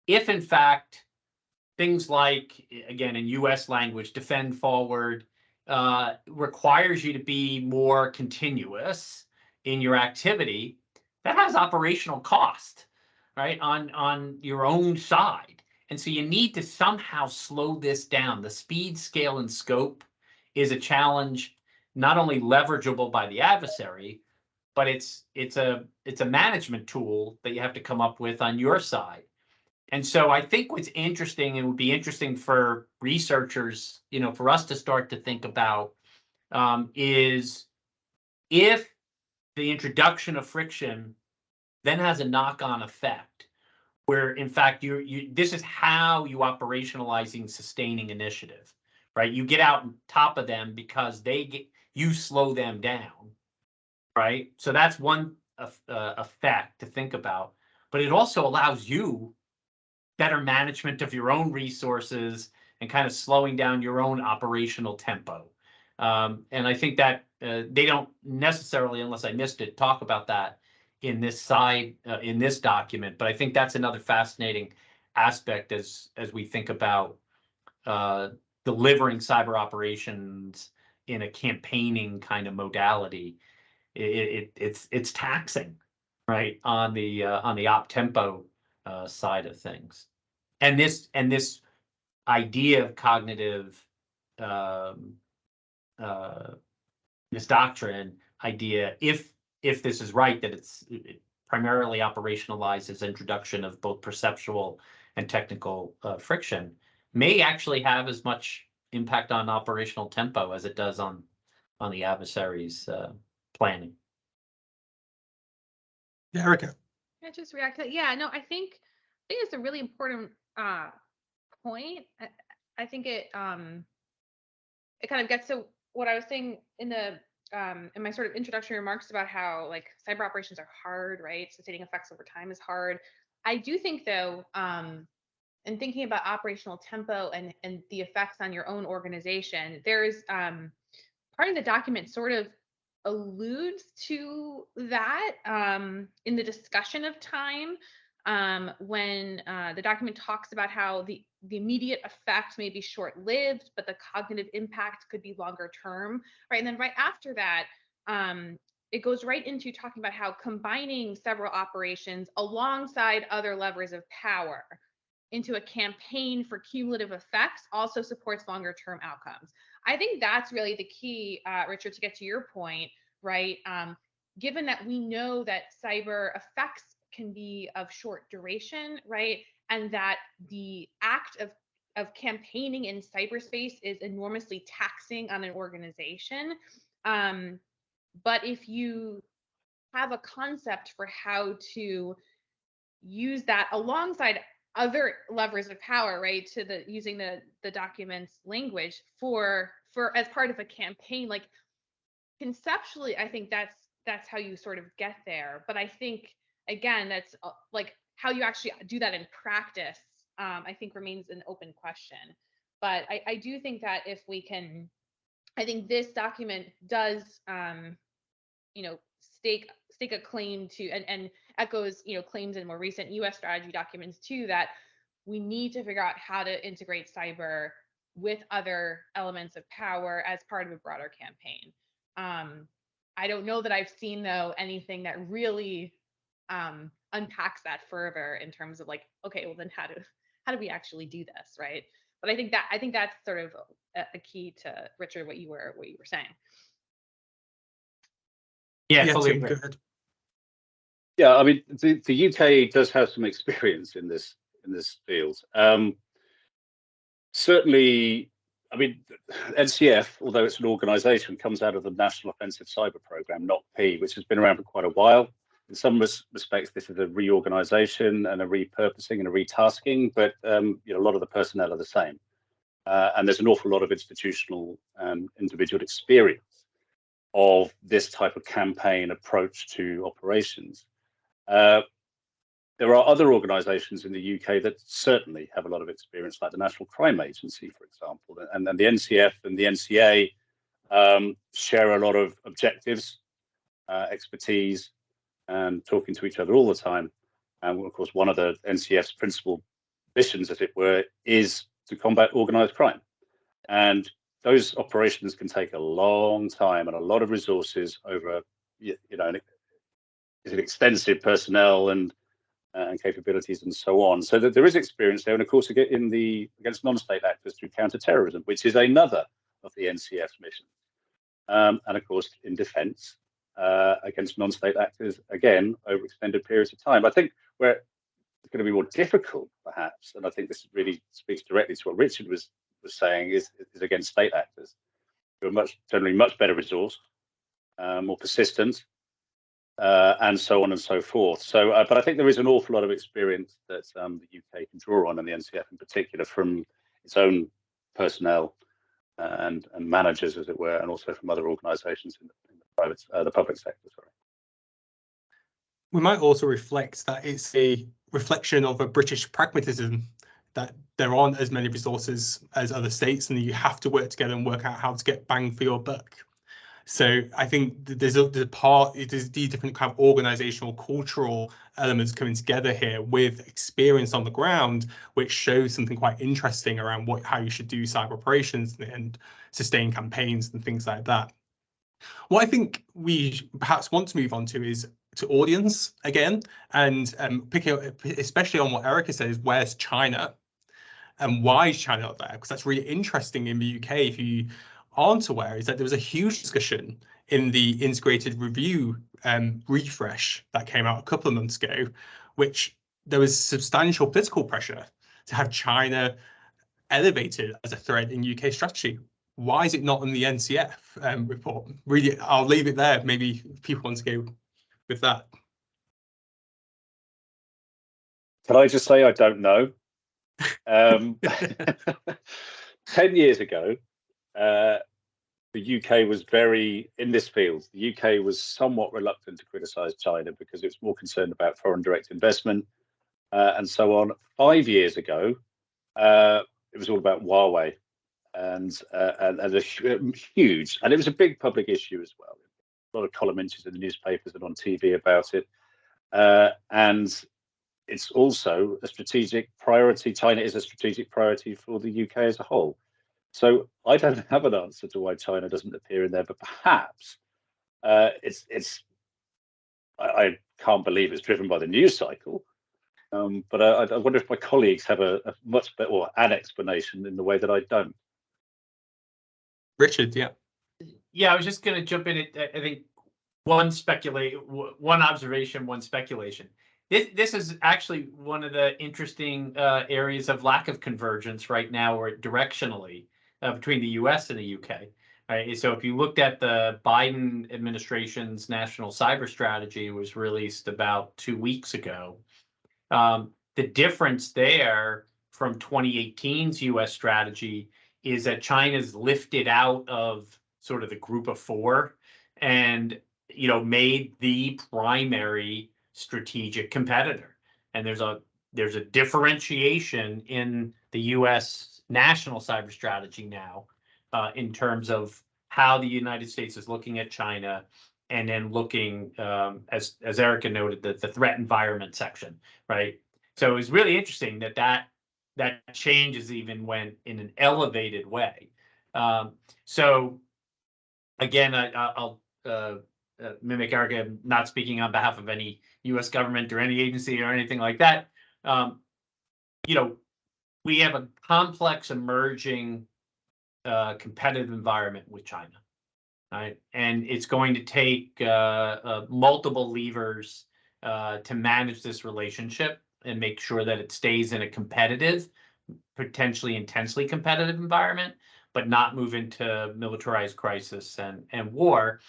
in fact, things like, again, in US language, defend forward, requires you to be more continuous in your activity, that has operational cost, right, on your own side. And so you need to somehow slow this down. The speed, scale, and scope is a challenge, not only leverageable by the adversary, but it's a management tool that you have to come up with on your side. And so I think what's interesting, and would be interesting for researchers, you know, for us to start to think about, is if the introduction of friction then has a knock-on effect, where in fact this is how you operationalizing sustaining initiative, right? You get out on top of them because you slow them down, right? So that's one effect to think about. But it also allows you better management of your own resources and kind of slowing down your own operational tempo. And I think that they don't necessarily, unless I missed it, talk about that in this document. But I think that's another fascinating aspect as we think about delivering cyber operations in a campaigning kind of modality. It's taxing, right, on the op tempo side of things. And this idea of cognitive, this doctrine idea, if this is right, that it primarily operationalizes introduction of both perceptual and technical friction, may actually have as much impact on operational tempo as it does on the adversary's planning. Yeah, Erica. Can I just react to that? Yeah, no, I think it's a really important point. I think it kind of gets to what I was saying in my sort of introductory remarks about how like cyber operations are hard, right? Sustaining effects over time is hard. I do think though, in thinking about operational tempo and the effects on your own organization, there's part of the document sort of alludes to that in the discussion of time when the document talks about how the immediate effect may be short-lived, but the cognitive impact could be longer term, right? And then right after that, it goes right into talking about how combining several operations alongside other levers of power into a campaign for cumulative effects also supports longer term outcomes. I think that's really the key, Richard, to get to your point, right? Given that we know that cyber effects can be of short duration, right? And that the act of campaigning in cyberspace is enormously taxing on an organization. But if you have a concept for how to use that alongside other levers of power, right, to using the document's language for as part of a campaign, like conceptually, I think that's how you sort of get there. But I think again, that's like how you actually do that in practice, I think remains an open question. But I do think that if we can, I think this document does, stake a claim to and echoes, claims in more recent U.S. strategy documents too, that we need to figure out how to integrate cyber with other elements of power as part of a broader campaign. I don't know that I've seen though anything that really unpacks that further in terms of like, okay, well then how do we actually do this, right? But I think that's sort of a key to, Richard, what you were saying. Yeah, Tim, go ahead. Yeah, I mean, the UK does have some experience in this field. Certainly, I mean, NCF, although it's an organisation, comes out of the National Offensive Cyber Programme, NOCP, which has been around for quite a while. In some respects, this is a reorganisation and a repurposing and a retasking, but a lot of the personnel are the same, and there's an awful lot of institutional and individual experience of this type of campaign approach to operations. There are other organisations in the UK that certainly have a lot of experience, like the National Crime Agency, for example, and the NCF and the NCA share a lot of objectives, expertise, and talking to each other all the time. And of course, one of the NCF's principal missions, as it were, is to combat organised crime. And those operations can take a long time and a lot of resources over, an extensive personnel and capabilities and so on. So that there is experience there, and of course, against non-state actors through counter-terrorism, which is another of the NCF's missions. And of course, in defence against non-state actors, again over extended periods of time. I think where it's going to be more difficult, perhaps, and I think this really speaks directly to what Richard was saying, is against state actors who are generally much better resourced, more persistent, and so on and so forth. So, but I think there is an awful lot of experience that the UK can draw on, and the NCF in particular, from its own personnel and managers, as it were, and also from other organisations in the public sector. Sorry. We might also reflect that it's a reflection of a British pragmatism, that there aren't as many resources as other states, and you have to work together and work out how to get bang for your buck. So I think there's these different kind of organizational, cultural elements coming together here with experience on the ground, which shows something quite interesting around how you should do cyber operations and sustain campaigns and things like that. What I think we perhaps want to move on to is to audience again, and picking up especially on what Erica says, where's China and why is China not there? Because that's really interesting in the UK. If you aren't aware, is that there was a huge discussion in the integrated review refresh that came out a couple of months ago, which there was substantial political pressure to have China elevated as a threat in UK strategy. Why is it not in the NCF report? Really, I'll leave it there. Maybe people want to go with that. Can I just say I don't know? 10 years ago, the UK was very, in this field, the UK was somewhat reluctant to criticize China because it's more concerned about foreign direct investment and so on. 5 years ago, it was all about Huawei and a huge, and it was a big public issue as well. A lot of column inches in the newspapers and on TV about it. And it's also a strategic priority. China is a strategic priority for the UK as a whole. So I don't have an answer to why China doesn't appear in there, but perhaps I can't believe it's driven by the news cycle. But I wonder if my colleagues have a much better or an explanation in the way that I don't. Richard, yeah. Yeah, I was just going to jump in. I think one observation, one speculation. This is actually one of the interesting areas of lack of convergence right now, or directionally, between the U.S. and the U.K. Right? So if you looked at the Biden administration's national cyber strategy, was released about 2 weeks ago. The difference there from 2018's U.S. strategy is that China's lifted out of sort of the group of four and made the primary strategic competitor. And there's a differentiation in the U.S. national cyber strategy now in terms of how the United States is looking at China, and then looking, as Erica noted, the threat environment section, right? So it was really interesting that changes even went in an elevated way. So again, I'll mimic Erica, not speaking on behalf of any U.S. government or any agency or anything like that. We have a complex emerging competitive environment with China, right? And it's going to take multiple levers to manage this relationship and make sure that it stays in a competitive, potentially intensely competitive environment, but not move into militarized crisis and war.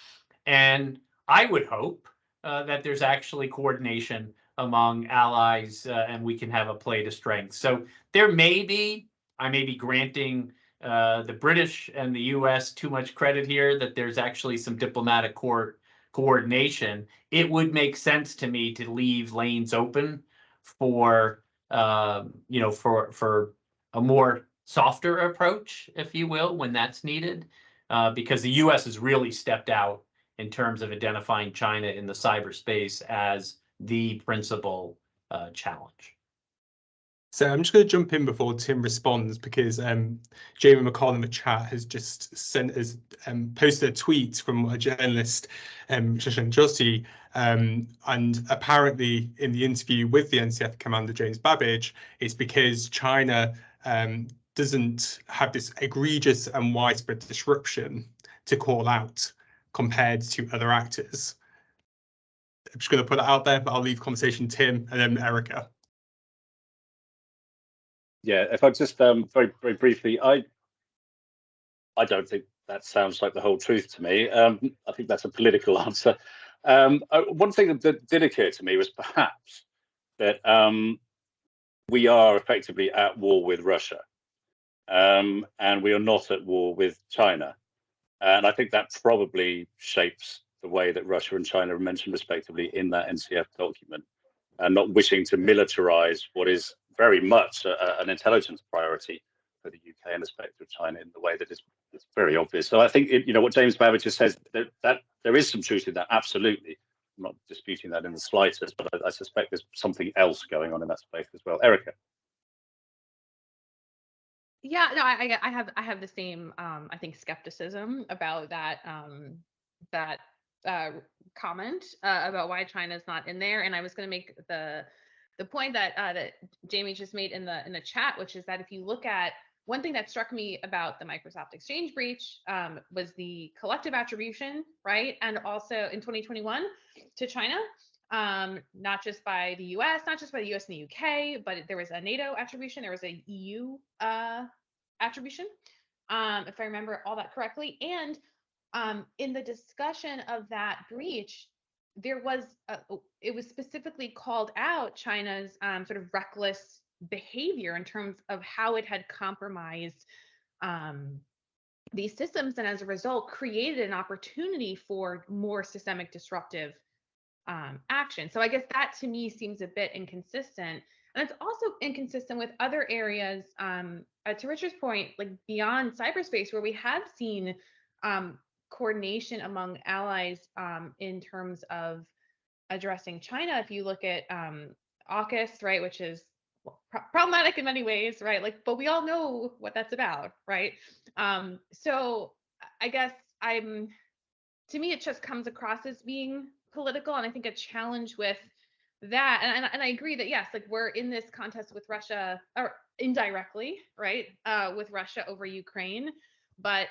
And I would hope that there's actually coordination among allies and we can have a play to strength. So I may be granting the British and the US too much credit here, that there's actually some diplomatic coordination. It would make sense to me to leave lanes open for for a more softer approach, if you will, when that's needed, because the U.S. has really stepped out in terms of identifying China in the cyberspace as the principal challenge. So I'm just going to jump in before Tim responds, because Jamie McCall in the chat has just sent us posted a tweet from a journalist, Shashank Joshi, and apparently in the interview with the NCF commander James Babbage, it's because China doesn't have this egregious and widespread disruption to call out compared to other actors. I'm just going to put it out there, but I'll leave conversation to Tim and then Erica. Yeah, if I just very, very briefly, I don't think that sounds like the whole truth to me. I think that's a political answer. One thing that did occur to me was perhaps that we are effectively at war with Russia, and we are not at war with China. And I think that probably shapes the way that Russia and China are mentioned respectively in that NCF document, and not wishing to militarize what is very much an intelligence priority for the UK in respect of China in the way that it's very obvious. So I think what James Babbage just says, that there is some truth in that. Absolutely, I'm not disputing that in the slightest, but I suspect there's something else going on in that space as well. Erica. Yeah, no, I have the same I think skepticism about that that comment about why China is not in there, and I was going to make the point that that Jamie just made in the chat, which is that if you look at one thing that struck me about the Microsoft Exchange breach was the collective attribution, right? And also in 2021 to China, not just by the US, not just by the US and the UK, but there was a NATO attribution, there was a EU attribution, if I remember all that correctly. And in the discussion of that breach, there was it was specifically called out China's sort of reckless behavior in terms of how it had compromised these systems, and as a result created an opportunity for more systemic disruptive action. So I guess that to me seems a bit inconsistent, and it's also inconsistent with other areas, to Richard's point, like beyond cyberspace, where we have seen coordination among allies in terms of addressing China. If you look at AUKUS, right, which is problematic in many ways, right? Like, but we all know what that's about, right? So I guess to me, it just comes across as being political, and I think a challenge with that, and I agree that yes, like we're in this contest with Russia, or indirectly, right, with Russia over Ukraine, but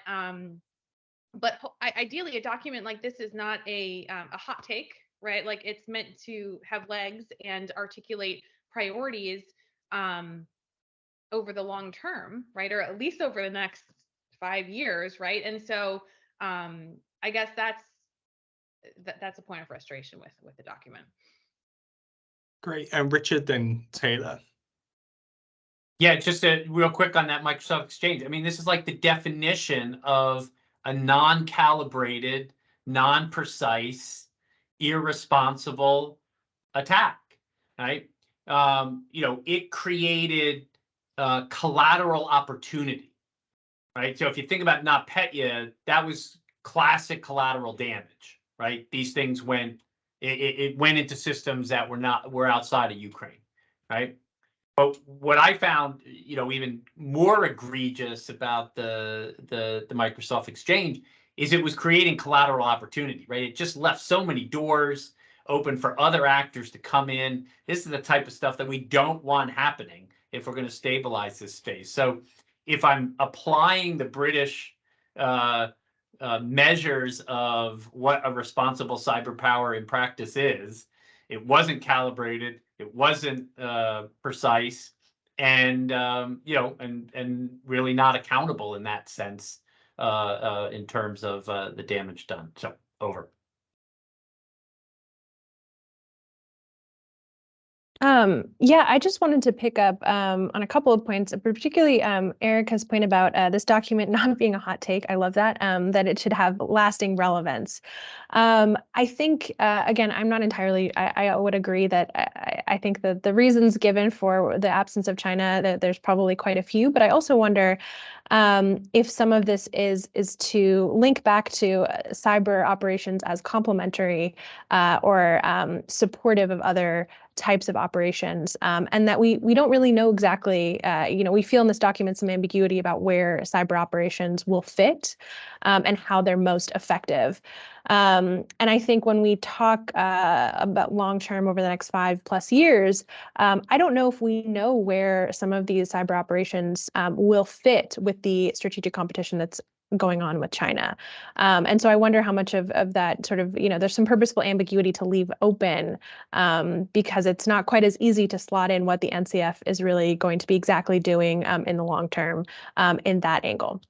ideally a document like this is not a hot take, right? Like it's meant to have legs and articulate priorities over the long term, right? Or at least over the next 5 years, right? And so I guess that's a point of frustration with the document. Great. And Richard, then Taylor. Yeah, just real quick on that Microsoft Exchange. I mean, this is like the definition of a non-calibrated, non-precise, irresponsible attack, right? It created collateral opportunity, right? So if you think about NotPetya, that was classic collateral damage, right? These things went, it went into systems that were outside of Ukraine, right? But what I found, even more egregious about the Microsoft Exchange is it was creating collateral opportunity, right? It just left so many doors open for other actors to come in. This is the type of stuff that we don't want happening if we're going to stabilize this space. So if I'm applying the British measures of what a responsible cyber power in practice is, it wasn't calibrated, it wasn't precise, and and really not accountable in that sense in terms of the damage done. So over. Yeah, I just wanted to pick up on a couple of points, particularly Erica's point about this document not being a hot take. I love that, that it should have lasting relevance. I think, again, I'm not entirely, I would agree that I think that the reasons given for the absence of China, that there's probably quite a few, but I also wonder if some of this is to link back to cyber operations as complementary or supportive of other types of operations, and that we don't really know exactly, we feel in this document some ambiguity about where cyber operations will fit and how they're most effective. And I think when we talk about long-term over the next 5+ years, I don't know if we know where some of these cyber operations will fit with the strategic competition that's going on with China. And so I wonder how much of that sort of, there's some purposeful ambiguity to leave open because it's not quite as easy to slot in what the NCF is really going to be exactly doing in the long term in that angle.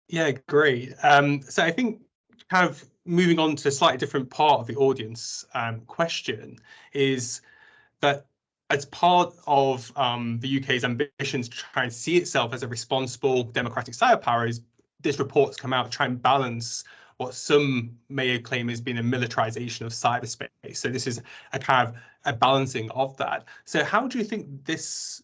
Yeah, great. So I think kind of moving on to a slightly different part of the audience question is that as part of the UK's ambitions to try and see itself as a responsible democratic cyber power, this report's come out to try and balance what some may claim has been a militarization of cyberspace. So this is a kind of a balancing of that. So how do you think this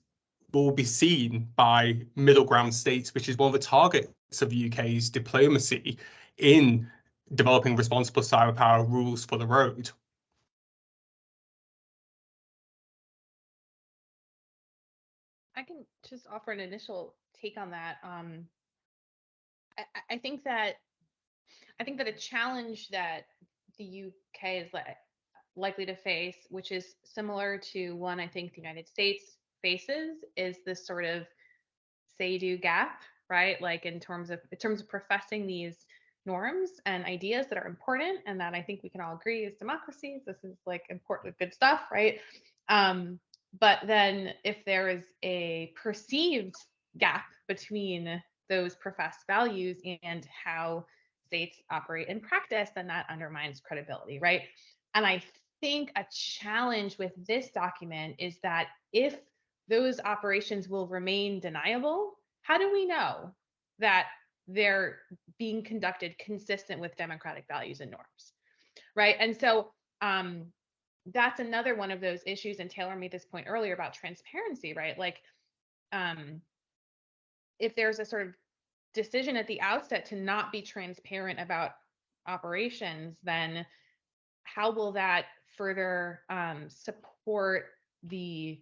will be seen by middle ground states, which is one of the targets of the UK's diplomacy in developing responsible cyber power rules for the road? I can just offer an initial take on that. I think that a challenge that the UK is likely to face, which is similar to one I think the United States faces, is this sort of say-do gap, right? Like in terms of professing these norms and ideas that are important and that I think we can all agree is democracies. This is like important, good stuff, right? But then if there is a perceived gap between those professed values and how states operate in practice, then that undermines credibility, right? And I think a challenge with this document is that if those operations will remain deniable, how do we know that they're being conducted consistent with democratic values and norms, right? And so that's another one of those issues, and Taylor made this point earlier about transparency, right? Like if there's a sort of decision at the outset to not be transparent about operations, then how will that further support the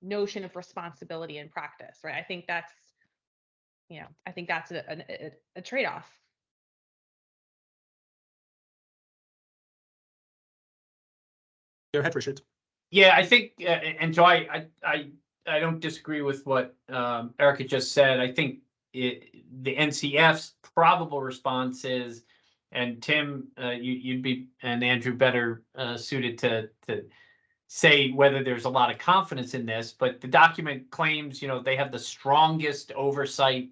notion of responsibility in practice, right? I think that's, a trade-off. Go ahead, Richard. Yeah, I think, and so I don't disagree with what Erica just said. I think the NCF's probable response is, and Tim, you'd be, and Andrew, better suited to say whether there's a lot of confidence in this, but the document claims, they have the strongest oversight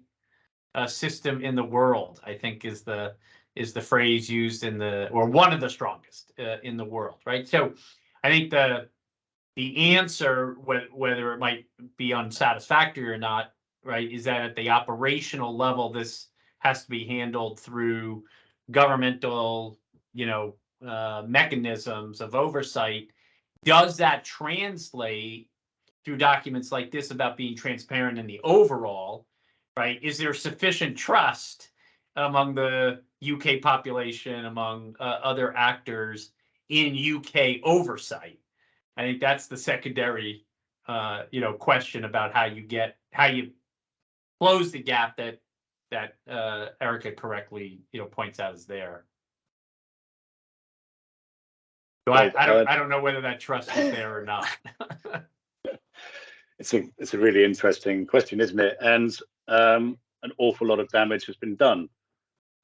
system in the world, I think is the phrase used or one of the strongest in the world, right? So I think the answer, whether it might be unsatisfactory or not, right, is that at the operational level, this has to be handled through governmental, mechanisms of oversight. Does that translate through documents like this about being transparent in the overall, right? Is there sufficient trust among the UK population, among other actors in UK oversight? I think that's the secondary, question about how you close the gap that Erica correctly, points out is there. So I don't know whether that trust is there or not. It's a really interesting question, isn't it? And an awful lot of damage has been done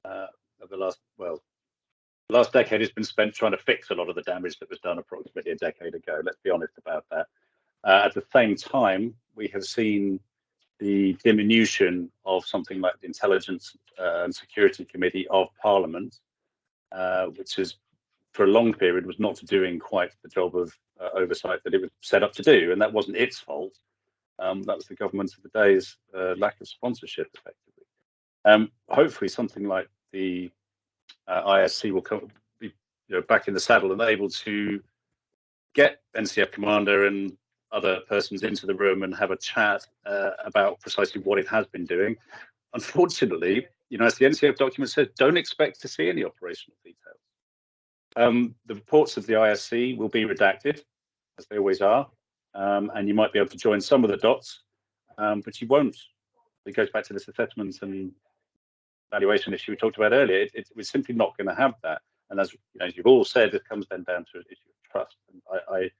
over the last decade has been spent trying to fix a lot of the damage that was done approximately a decade ago. Let's be honest about that. At the same time, we have seen the diminution of something like the Intelligence and Security Committee of Parliament, which is, for a long period, was not doing quite the job of oversight that it was set up to do. And that wasn't its fault. That was the government of the day's lack of sponsorship, effectively. Hopefully, something like the ISC will be back in the saddle and able to get NCF commander and other persons into the room and have a chat about precisely what it has been doing. Unfortunately, as the NCF document says, don't expect to see any operational details. The reports of the ISC will be redacted, as they always are, and you might be able to join some of the dots, but you won't. It goes back to this assessment and valuation issue we talked about earlier. We're simply not going to have that. And as you've all said, it comes then down to an issue of trust. And I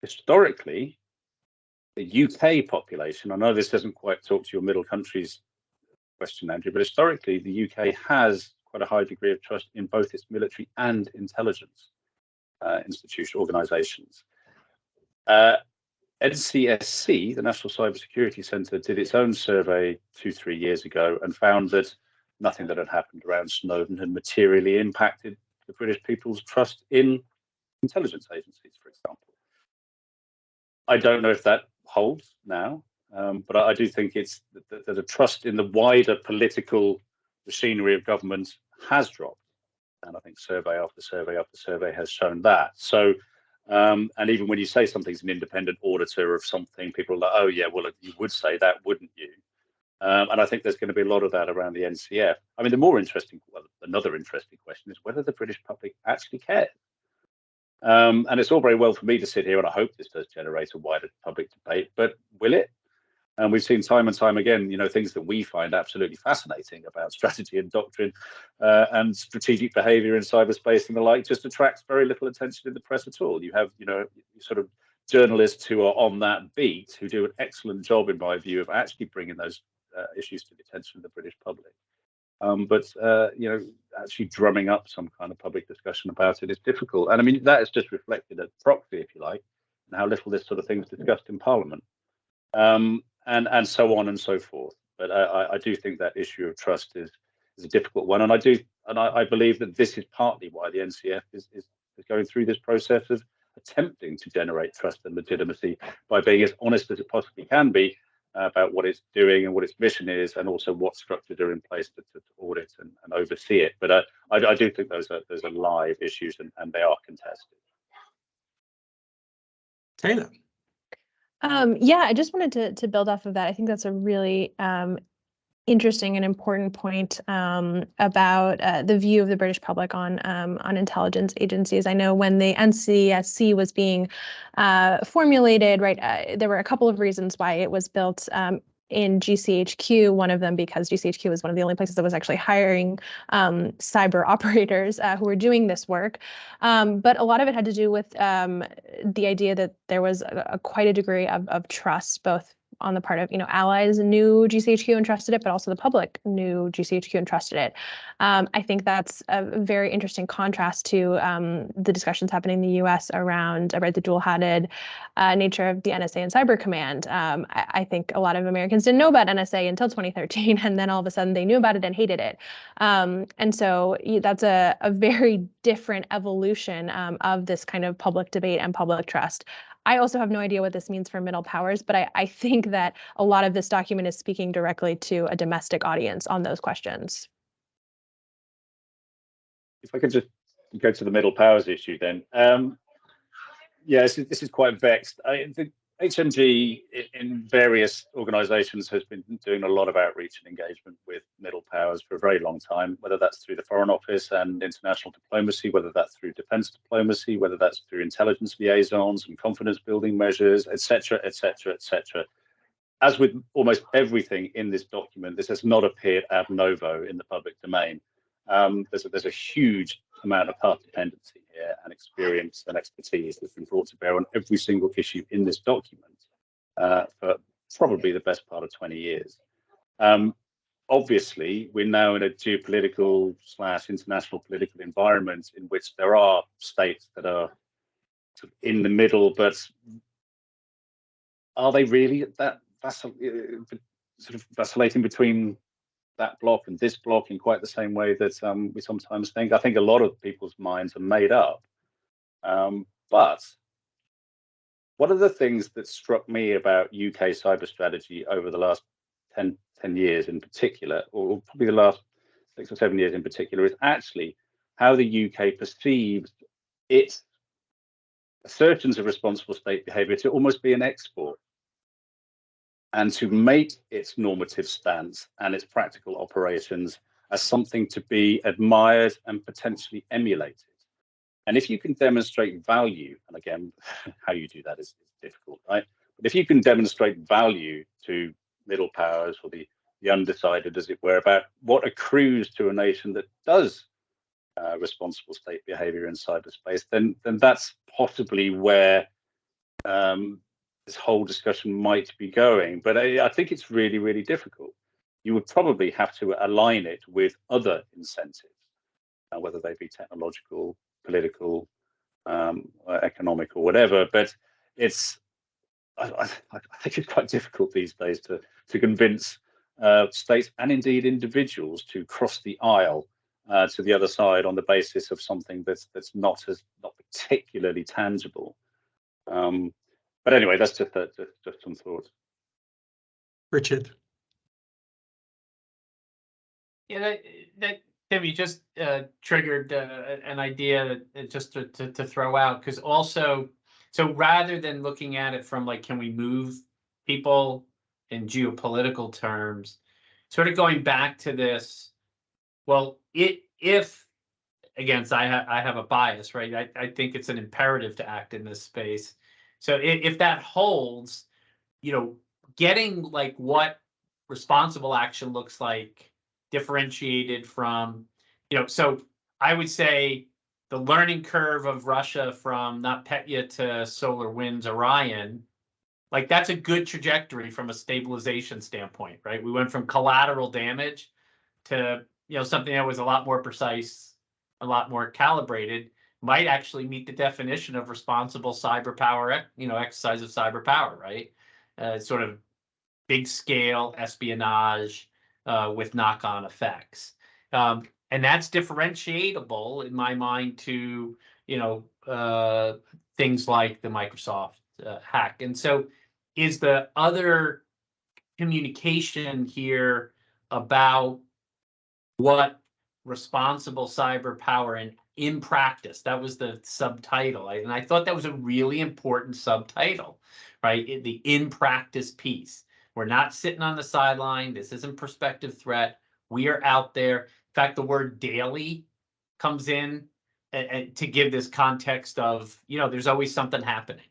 historically, the UK population, I know this doesn't quite talk to your middle countries question, Andrew, but historically, the UK has quite a high degree of trust in both its military and intelligence organisations. NCSC, the National Cybersecurity Centre, did its own survey 2-3 years ago and found that nothing that had happened around Snowden had materially impacted the British people's trust in intelligence agencies, for example. I don't know if that holds now, but I do think it's that the trust in the wider political machinery of government has dropped. And I think survey after survey after survey has shown that. So, and even when you say something's an independent auditor of something, people are like, oh, yeah, well, you would say that, wouldn't you? And I think there's going to be a lot of that around the NCF. I mean, another interesting question is whether the British public actually cares. And it's all very well for me to sit here, and I hope this does generate a wider public debate, but will it? And we've seen time and time again, things that we find absolutely fascinating about strategy and doctrine and strategic behavior in cyberspace and the like just attracts very little attention in the press at all. You have, sort of journalists who are on that beat who do an excellent job, in my view, of actually bringing those issues to the attention of the British public. But actually drumming up some kind of public discussion about it is difficult. And I mean, that is just reflected at proxy, if you like, and how little this sort of thing is discussed in Parliament. And so on and so forth. But I do think that issue of trust is a difficult one, and I believe that this is partly why the NCF is going through this process of attempting to generate trust and legitimacy by being as honest as it possibly can be about what it's doing and what its mission is, and also what structures are in place to audit and oversee it. But I do think those are live issues, and they are contested. Taylor. Yeah, I just wanted to build off of that. I think that's a really interesting and important point about the view of the British public on intelligence agencies. I know when the NCSC was being formulated, right, there were a couple of reasons why it was built in GCHQ, one of them because GCHQ was one of the only places that was actually hiring cyber operators who were doing this work. But a lot of it had to do with the idea that there was quite a degree of trust, both on the part of, allies knew GCHQ and trusted it, but also the public knew GCHQ and trusted it. I think that's a very interesting contrast to the discussions happening in the US around the dual-hatted nature of the NSA and Cyber Command. I think a lot of Americans didn't know about NSA until 2013, and then all of a sudden they knew about it and hated it. And so that's a very different evolution of this kind of public debate and public trust. I also have no idea what this means for middle powers, but I think that a lot of this document is speaking directly to a domestic audience on those questions. If I could just go to the middle powers issue then. This is quite vexed. The HMG in various organisations has been doing a lot of outreach and engagement with middle powers for a very long time, whether that's through the Foreign Office and international diplomacy, whether that's through defence diplomacy, whether that's through intelligence liaisons and confidence building measures, etc., etc., etc. As with almost everything in this document, this has not appeared ab novo in the public domain. There's a huge amount of part dependency here and experience and expertise that's been brought to bear on every single issue in this document for probably the best part of 20 years. Obviously, we're now in a geopolitical / international political environment in which there are states that are sort of in the middle, but are they really at that sort of vacillating between that block and this block in quite the same way that we sometimes think? I think a lot of people's minds are made up. But one of the things that struck me about UK cyber strategy over the last 10 years in particular, or probably the last 6 or 7 years in particular, is actually how the UK perceives its assertions of responsible state behaviour to almost be an export, and to make its normative stance and its practical operations as something to be admired and potentially emulated. And if you can demonstrate value, and again, how you do that is difficult, right? But if you can demonstrate value to middle powers or the undecided, as it were, about what accrues to a nation that does responsible state behavior in cyberspace, then that's possibly where this whole discussion might be going. But I think it's really, really difficult. You would probably have to align it with other incentives, whether they be technological, political, economic, or whatever. But I think it's quite difficult these days to convince states and indeed individuals to cross the aisle to the other side on the basis of something that's not particularly tangible. But anyway, that's just some thoughts. Richard. Yeah, that Tim, you just triggered an idea that just to throw out, because also, so rather than looking at it from like, can we move people in geopolitical terms, sort of going back to this, well, if again, I have a bias, right? I think it's an imperative to act in this space. So if that holds, getting like what responsible action looks like differentiated from, so I would say the learning curve of Russia from NotPetya to SolarWinds Orion, like that's a good trajectory from a stabilization standpoint, right? We went from collateral damage to, something that was a lot more precise, a lot more calibrated, might actually meet the definition of responsible cyber power, exercise of cyber power, right? Sort of big scale espionage with knock-on effects. And that's differentiatable in my mind to, things like the Microsoft hack. And so is the other communication here about what responsible cyber power and in practice, that was the subtitle. And I thought that was a really important subtitle, right? The in practice piece. We're not sitting on the sideline. This isn't prospective threat. We are out there. In fact, the word daily comes in and to give this context of, there's always something happening,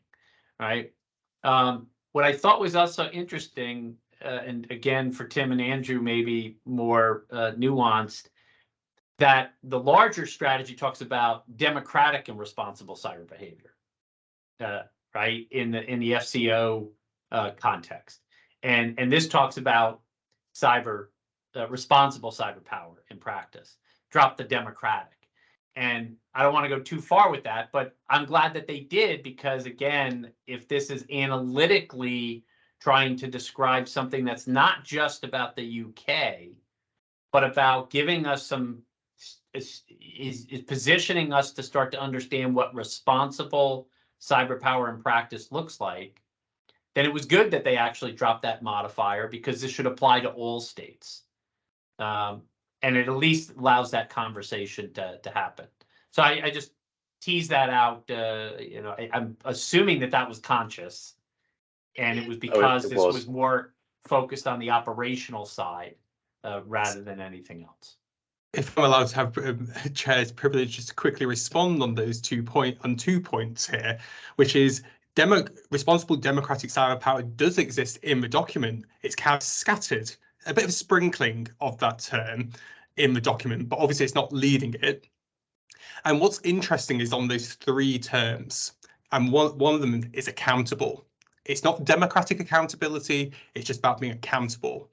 right? What I thought was also interesting, and again, for Tim and Andrew, maybe more nuanced, that the larger strategy talks about democratic and responsible cyber behavior, right, in the FCO context, and this talks about responsible cyber power in practice. Drop the democratic, and I don't want to go too far with that, but I'm glad that they did, because again, if this is analytically trying to describe something that's not just about the UK, but about giving us some is positioning us to start to understand what responsible cyber power in practice looks like, then it was good that they actually dropped that modifier, because this should apply to all states. And it at least allows that conversation to happen. So I just tease that out. I'm assuming that was conscious, and it was because this was more focused on the operational side rather than anything else. If I'm allowed to have chair's privilege, just to quickly respond on those 2 points here, which is responsible democratic cyber power does exist in the document. It's kind of scattered, a bit of sprinkling of that term in the document, but obviously it's not leading it. And what's interesting is on those 3 terms, and one of them is accountable. It's not democratic accountability, it's just about being accountable.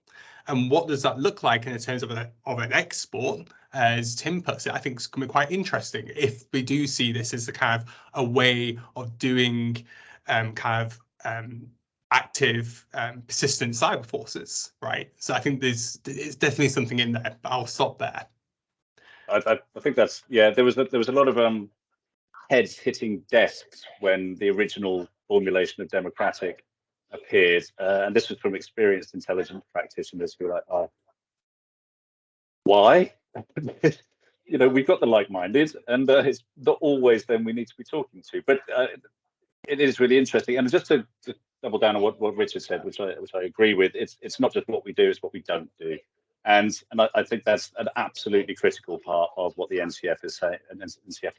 And what does that look like in terms of an export? As Tim puts it, I think it's going to be quite interesting if we do see this as a kind of a way of doing active, persistent cyber forces, right? So I think it's definitely something in there, but I'll stop there. I think that's, there was a lot of heads hitting desks when the original formulation of democratic appeared, and this was from experienced intelligence practitioners who were like, oh, why? We've got the like-minded, and it's not always them we need to be talking to. But it is really interesting, and just to double down on what Richard said, which I agree with. It's not just what we do; it's what we don't do, and I think that's an absolutely critical part of what the NCF is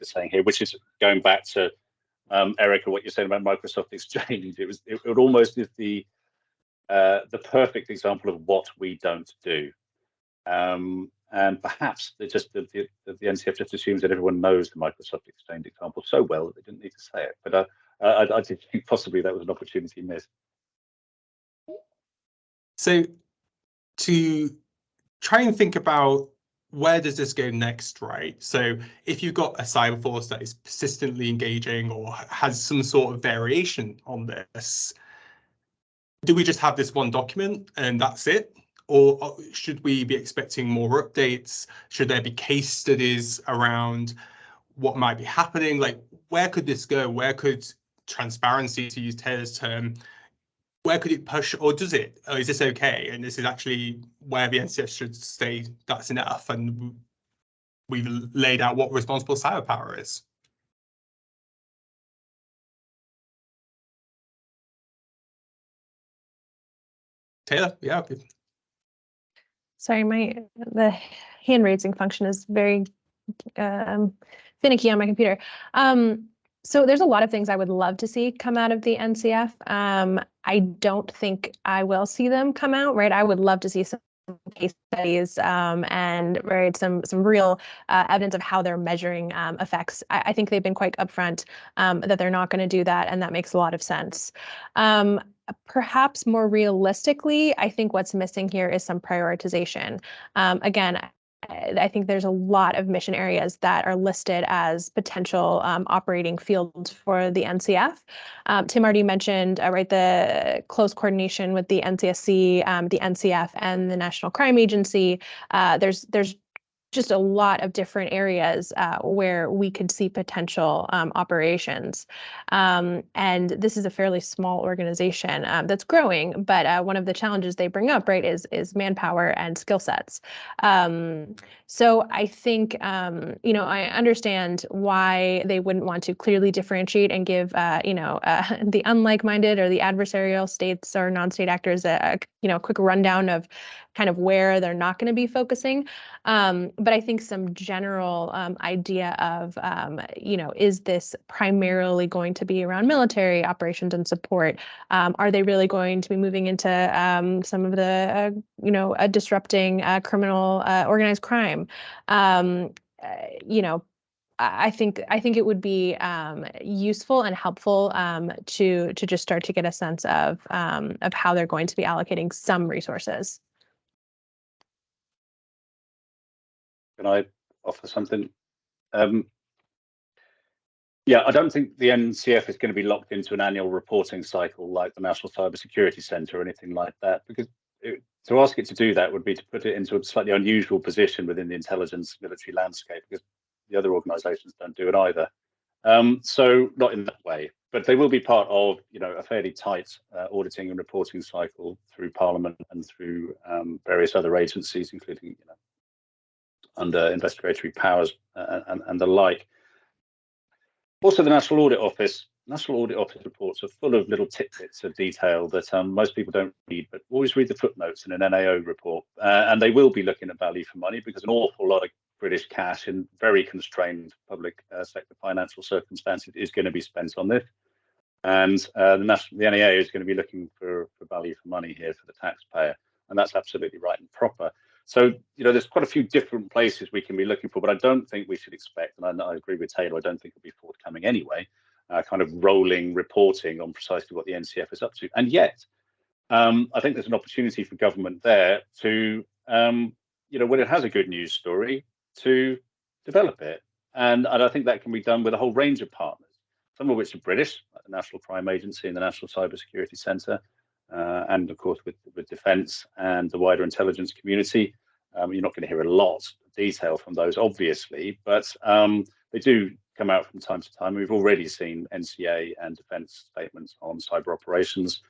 saying here, which is going back to Erica, what you're saying about Microsoft Exchange. It almost is the perfect example of what we don't do. And perhaps the NCF just assumes that everyone knows the Microsoft Exchange example so well that they didn't need to say it. But I did think possibly that was an opportunity missed. So to try and think about where does this go next, right? So if you've got a cyber force that is persistently engaging or has some sort of variation on this, do we just have this one document and that's it? Or should we be expecting more updates? Should there be case studies around what might be happening? Like, where could this go? Where could transparency, to use Taylor's term, where could it push, or does it? Or is this okay? And this is actually where the NCF should stay. That's enough. And we've laid out what responsible cyber power is. Taylor, yeah, okay. Sorry, the hand raising function is very finicky on my computer. So there's a lot of things I would love to see come out of the NCF. I don't think I will see them come out, right? I would love to see some case studies and right, some real evidence of how they're measuring effects. I think they've been quite upfront that they're not going to do that, and that makes a lot of sense. Perhaps more realistically, I think what's missing here is some prioritization. Again, I think there's a lot of mission areas that are listed as potential operating fields for the NCF. Tim already mentioned, right, the close coordination with the NCSC, the NCF, and the National Crime Agency. There's just a lot of different areas where we could see potential operations. And this is a fairly small organization that's growing, but one of the challenges they bring up, right, is manpower and skill sets. So I think, I understand why they wouldn't want to clearly differentiate and give, the unlike-minded or the adversarial states or non-state actors a quick rundown of kind of where they're not going to be focusing. But I think some general idea of, is this primarily going to be around military operations and support? Are they really going to be moving into some of the, disrupting criminal organized crime? I think it would be useful and helpful to just start to get a sense of how they're going to be allocating some resources. Can I offer something? Yeah, I don't think the NCF is going to be locked into an annual reporting cycle like the National Cybersecurity Centre or anything like that, because to ask it to do that would be to put it into a slightly unusual position within the intelligence military landscape, because the other organisations don't do it either. So not in that way, but they will be part of a fairly tight auditing and reporting cycle through Parliament and through various other agencies, including under investigatory powers and the like. Also, the National Audit Office reports are full of little tidbits of detail that most people don't read, but always read the footnotes in an NAO report. And they will be looking at value for money, because an awful lot of British cash in very constrained public sector financial circumstances is going to be spent on this. And the NAA is going to be looking for value for money here for the taxpayer. And that's absolutely right and proper. So, there's quite a few different places we can be looking for, but I don't think we should expect, and I agree with Taylor, I don't think it'll be forthcoming anyway, kind of rolling reporting on precisely what the NCF is up to. And yet, I think there's an opportunity for government there to, when it has a good news story, to develop it. And I think that can be done with a whole range of partners, some of which are British, like the National Crime Agency and the National Cybersecurity Centre, and of course with defence and the wider intelligence community. You're not going to hear a lot of detail from those, obviously, but they do come out from time to time. We've already seen NCA and defence statements on cyber operations,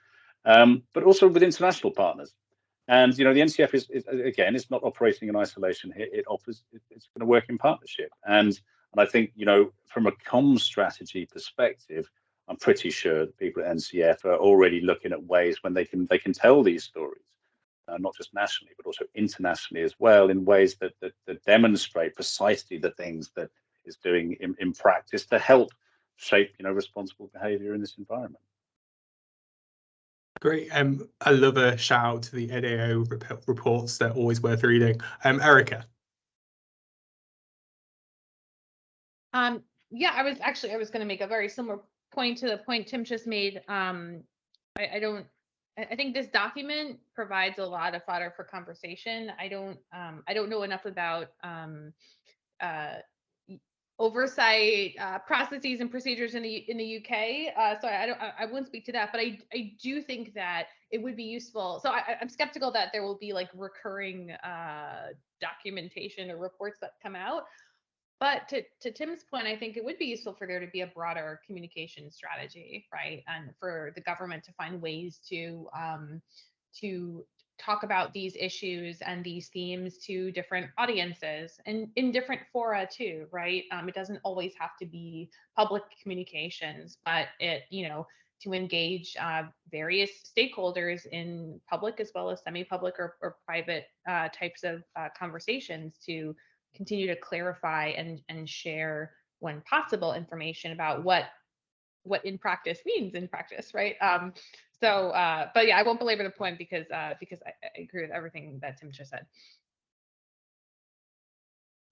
but also with international partners. And the NCF is again, it's not operating in isolation here. It's going to work in partnership. And I think from a comms strategy perspective, I'm pretty sure the people at NCF are already looking at ways when they can tell these stories, not just nationally, but also internationally as well, in ways that demonstrate precisely the things that it's doing in practice to help shape responsible behaviour in this environment. Great. I love a shout out to the NAO reports. They're always worth reading. Erica. Yeah, I was going to make a very similar point to the point Tim just made. I think this document provides a lot of fodder for conversation. I don't know enough about oversight processes and procedures in the UK, so I wouldn't speak to that. But I do think that it would be useful. So I'm skeptical that there will be like recurring documentation or reports that come out. But to Tim's point, I think it would be useful for there to be a broader communication strategy, right? And for the government to find ways to talk about these issues and these themes to different audiences and in different fora too, right? It doesn't always have to be public communications, but to engage various stakeholders in public as well as semi-public or private types of conversations to continue to clarify and share, when possible, information about what what in practice means in practice, right? But yeah, I won't belabor the point because I agree with everything that Tim just said.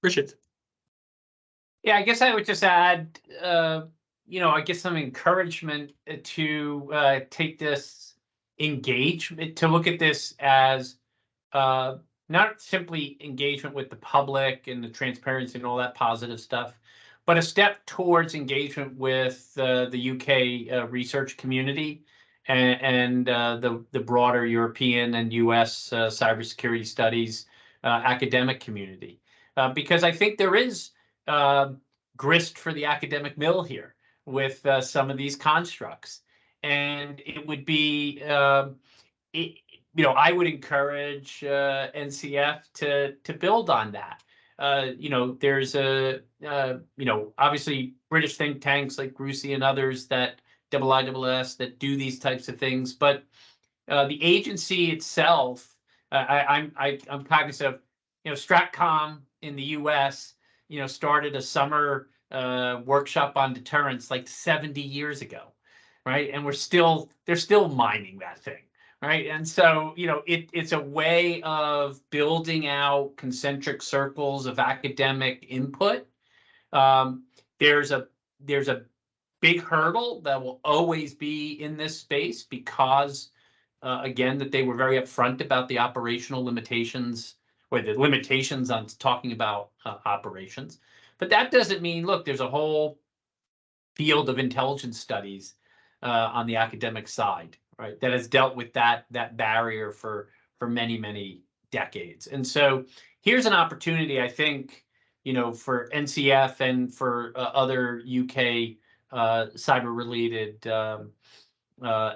Richard. Yeah, I guess I would just add, I guess some encouragement to take this engagement, to look at this as not simply engagement with the public and the transparency and all that positive stuff, but a step towards engagement with the UK research community and the broader European and US cybersecurity studies academic community. Because I think there is grist for the academic mill here with some of these constructs. And it would be, I would encourage NCF to build on that. There's obviously British think tanks like Grusi and others that IISS that do these types of things, but the agency itself, I'm cognizant of, Stratcom in the U.S. Started a summer workshop on deterrence like 70 years ago, right? And they're still mining that thing, right? And so, it's a way of building out concentric circles of academic input. There's a big hurdle that will always be in this space because, again, that they were very upfront about the operational limitations or the limitations on talking about operations. But that doesn't mean, look, there's a whole field of intelligence studies on the academic side, right, that has dealt with that barrier for many, many decades. And so here's an opportunity, I think, for NCF and for other UK cyber-related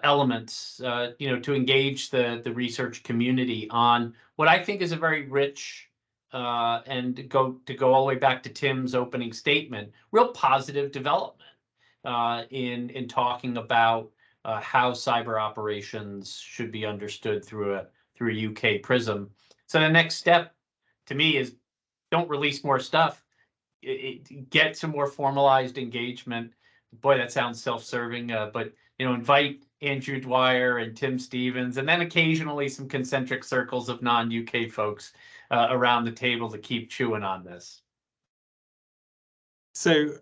elements, to engage the research community on what I think is a very rich and to go all the way back to Tim's opening statement, real positive development in talking about how cyber operations should be understood through a UK prism. So the next step to me is don't release more stuff. Get some more formalized engagement. Boy, that sounds self-serving, but invite Andrew Dwyer and Tim Stevens, and then occasionally some concentric circles of non-UK folks around the table to keep chewing on this. So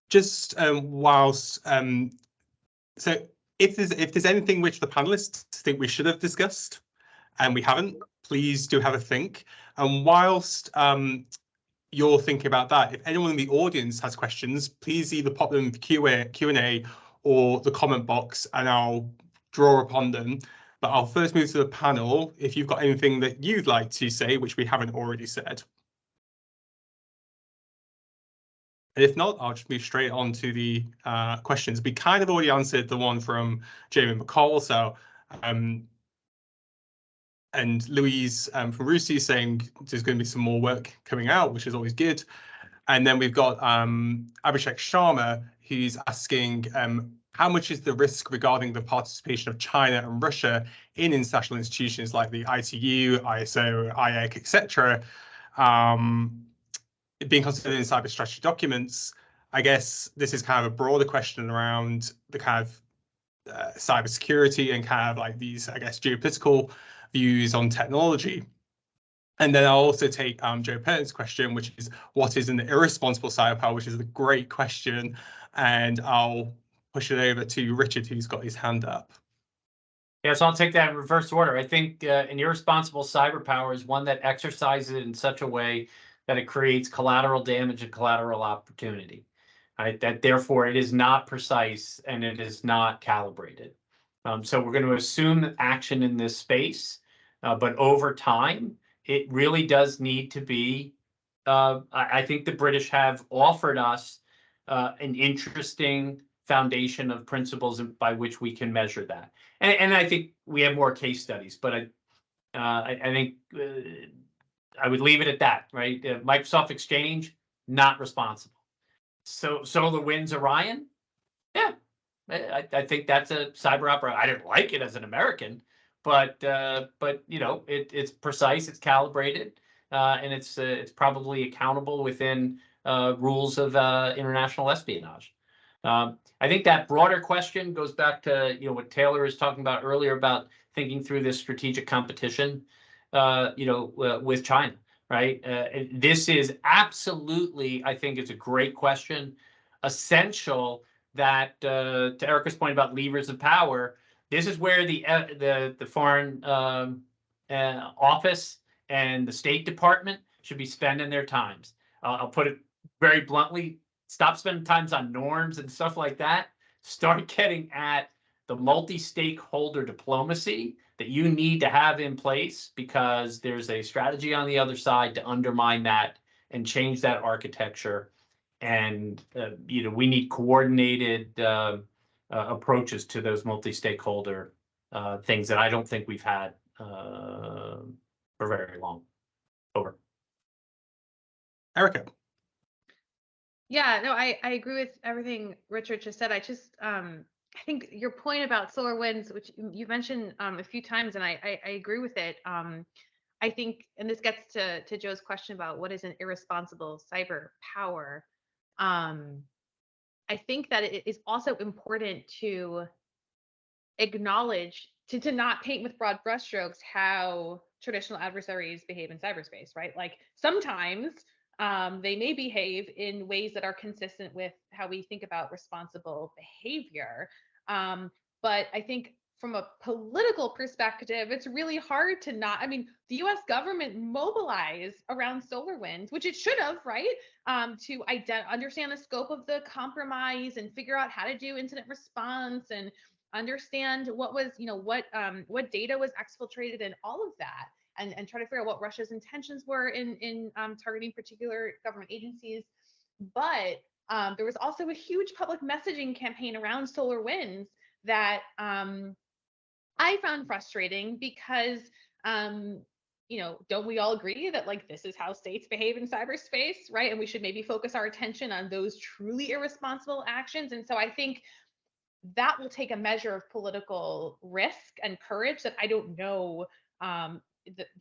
just whilst so if there's anything which the panelists think we should have discussed and we haven't, please do have a think. And whilst you're thinking about that, if anyone in the audience has questions, please either pop them in the Q&A or the comment box and I'll draw upon them. But I'll first move to the panel if you've got anything that you'd like to say, which we haven't already said. And if not, I'll just move straight on to the questions. We kind of already answered the one from Jamie McCall, so and Louise from Rusi saying there's going to be some more work coming out, which is always good. And then we've got Abhishek Sharma, who's asking how much is the risk regarding the participation of China and Russia in international institutions like the ITU, ISO, IAC, etc., being considered in cyber strategy documents? I guess this is kind of a broader question around the kind of cybersecurity and kind of like these, I guess, geopolitical views on technology. And then I'll also take Joe Purton's question, which is what is an irresponsible cyber power, which is a great question. And I'll push it over to Richard, who's got his hand up. Yeah, so I'll take that in reverse order. I think an irresponsible cyber power is one that exercises it in such a way that it creates collateral damage and collateral opportunity. Right? That therefore it is not precise and it is not calibrated. So we're going to assume that action in this space, but over time, it really does need to be, I think the British have offered us an interesting foundation of principles by which we can measure that. And I think we have more case studies, but I think I would leave it at that, right? Microsoft Exchange, not responsible. So SolarWinds Orion, yeah, I think that's a cyber opera. I didn't like it as an American, but it's precise, it's calibrated, and it's probably accountable within rules of international espionage. I think that broader question goes back to what Taylor was talking about earlier about thinking through this strategic competition, with China, right? This is absolutely, I think, it's a great question, essential that to Erica's point about levers of power. This is where the foreign office and the State Department should be spending their times. I'll put it very bluntly. Stop spending times on norms and stuff like that. Start getting at the multi-stakeholder diplomacy that you need to have in place, because there's a strategy on the other side to undermine that and change that architecture. And we need coordinated approaches to those multi-stakeholder things that I don't think we've had for very long. Over. Erica. Yeah, no, I agree with everything Richard just said. I think your point about solar winds, which you mentioned a few times, and I agree with it. I think, and this gets to Joe's question about what is an irresponsible cyber power. I think that it is also important to acknowledge, to not paint with broad brushstrokes how traditional adversaries behave in cyberspace, right? Like sometimes they may behave in ways that are consistent with how we think about responsible behavior. But I think from a political perspective, it's really hard to not, I mean, the US government mobilized around SolarWinds, which it should have, right? To understand the scope of the compromise and figure out how to do incident response and understand what was, what data was exfiltrated and all of that. And try to figure out what Russia's intentions were in targeting particular government agencies. But there was also a huge public messaging campaign around SolarWinds that I found frustrating because, don't we all agree that like this is how states behave in cyberspace, right? And we should maybe focus our attention on those truly irresponsible actions. And so I think that will take a measure of political risk and courage that I don't know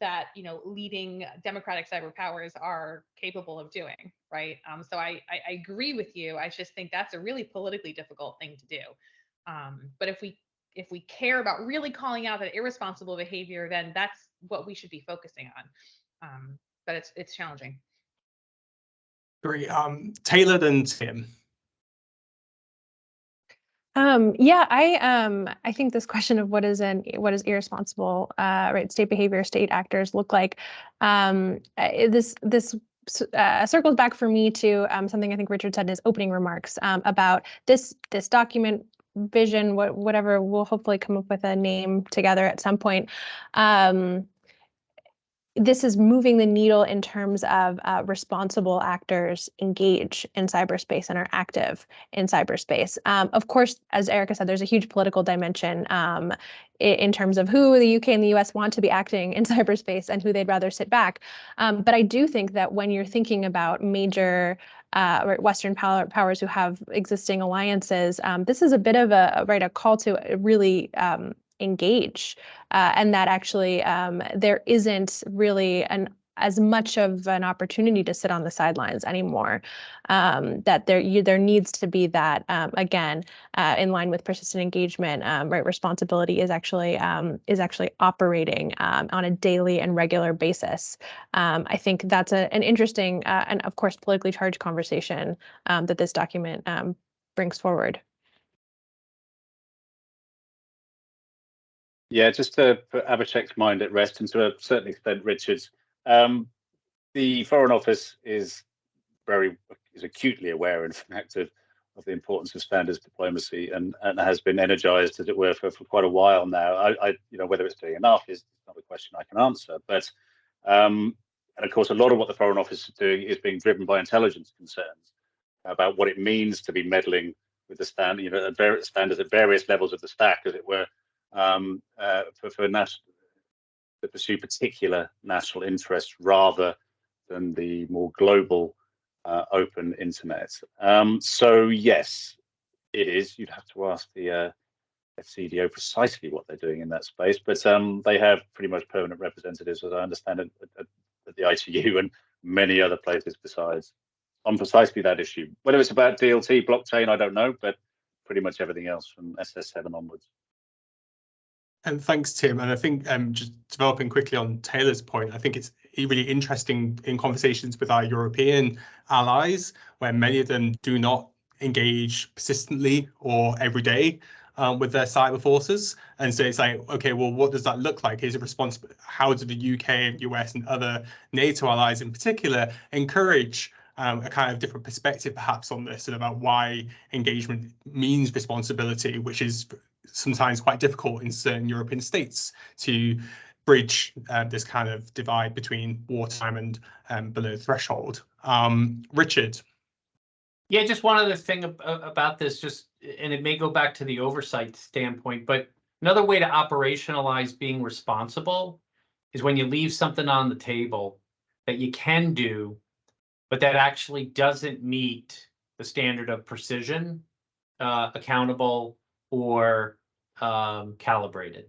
that leading democratic cyber powers are capable of doing, right? So I agree with you. I just think that's a really politically difficult thing to do. But if we care about really calling out that irresponsible behavior, then that's what we should be focusing on. But it's challenging. Great. Taylor and Tim. Yeah, I think this question of what is irresponsible, right? State behavior, state actors look like. This circles back for me to something I think Richard said in his opening remarks about this document vision, whatever. We'll hopefully come up with a name together at some point. This is moving the needle in terms of responsible actors engage in cyberspace and are active in cyberspace. Of course, as Erica said, there's a huge political dimension in terms of who the UK and the US want to be acting in cyberspace and who they'd rather sit back. But I do think that when you're thinking about major Western powers who have existing alliances, this is a bit of a call to really engage, and that actually there isn't really as much of an opportunity to sit on the sidelines anymore. That there needs to be that again in line with persistent engagement. Right, responsibility is actually operating on a daily and regular basis. I think that's an interesting and of course politically charged conversation that this document brings forward. Yeah, just to put Abhishek's mind at rest, and to a certain extent Richard's, the Foreign Office is acutely aware, in fact, of the importance of standards diplomacy, and has been energized, as it were, for quite a while now. Whether it's doing enough is not a question I can answer, but and of course, a lot of what the Foreign Office is doing is being driven by intelligence concerns about what it means to be meddling with the standards at various levels of the stack, as it were. To pursue particular national interests rather than the more global open internet. So yes, it is. You'd have to ask the CDO precisely what they're doing in that space, but they have pretty much permanent representatives, as I understand it, at the ITU and many other places besides. precisely that issue. Whether it's about DLT, blockchain, I don't know, but pretty much everything else from SS7 onwards. And thanks, Tim. And I think just developing quickly on Taylor's point, I think it's really interesting in conversations with our European allies, where many of them do not engage persistently or every day with their cyber forces. And so it's like, okay, well, what does that look like? Is it responsible? How do the UK and US and other NATO allies in particular encourage a kind of different perspective perhaps on this and about why engagement means responsibility, which is sometimes quite difficult in certain European states to bridge this kind of divide between wartime and below threshold. Richard. Yeah, just one other thing about this, and it may go back to the oversight standpoint, but another way to operationalize being responsible is when you leave something on the table that you can do, but that actually doesn't meet the standard of precision, accountable, or calibrated,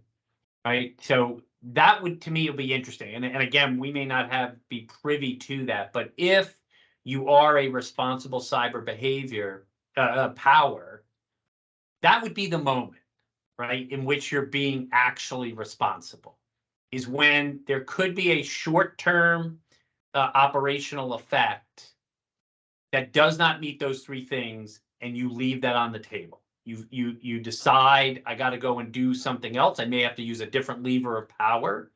right? So that would, to me, will be interesting. And again, we may not be privy to that, but if you are a responsible cyber behavior power, that would be the moment, right, in which you're being actually responsible, is when there could be a short-term operational effect that does not meet those three things, and you leave that on the table. You decide, I got to go and do something else. I may have to use a different lever of power,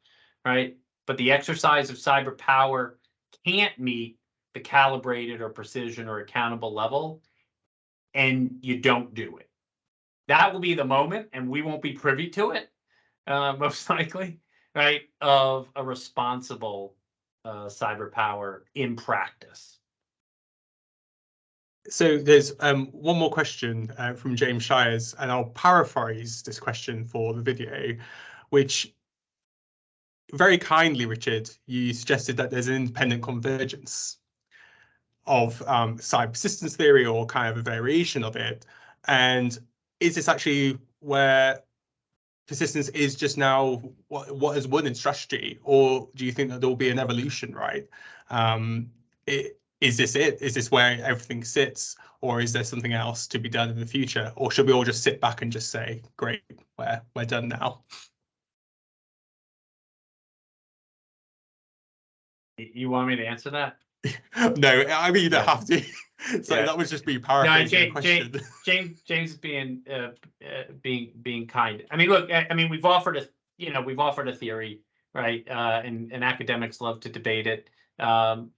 right? But the exercise of cyber power can't meet the calibrated or precision or accountable level, and you don't do it. That will be the moment, and we won't be privy to it, most likely, right, of a responsible cyber power in practice. So there's one more question from James Shires, and I'll paraphrase this question for the video, which very kindly, Richard, you suggested that there's an independent convergence of cyber persistence theory or kind of a variation of it. And is this actually where persistence is just now what has won in strategy, or do you think that there will be an evolution, right? Is this it? Is this where everything sits, or is there something else to be done in the future? Or should we all just sit back and just say, great, we're done now? You want me to answer that? No, I mean, you don't have to. So Yeah. that was just me paraphrasing the question. James is being kind. I mean, look, I mean, we've offered a theory, right? And academics love to debate it. The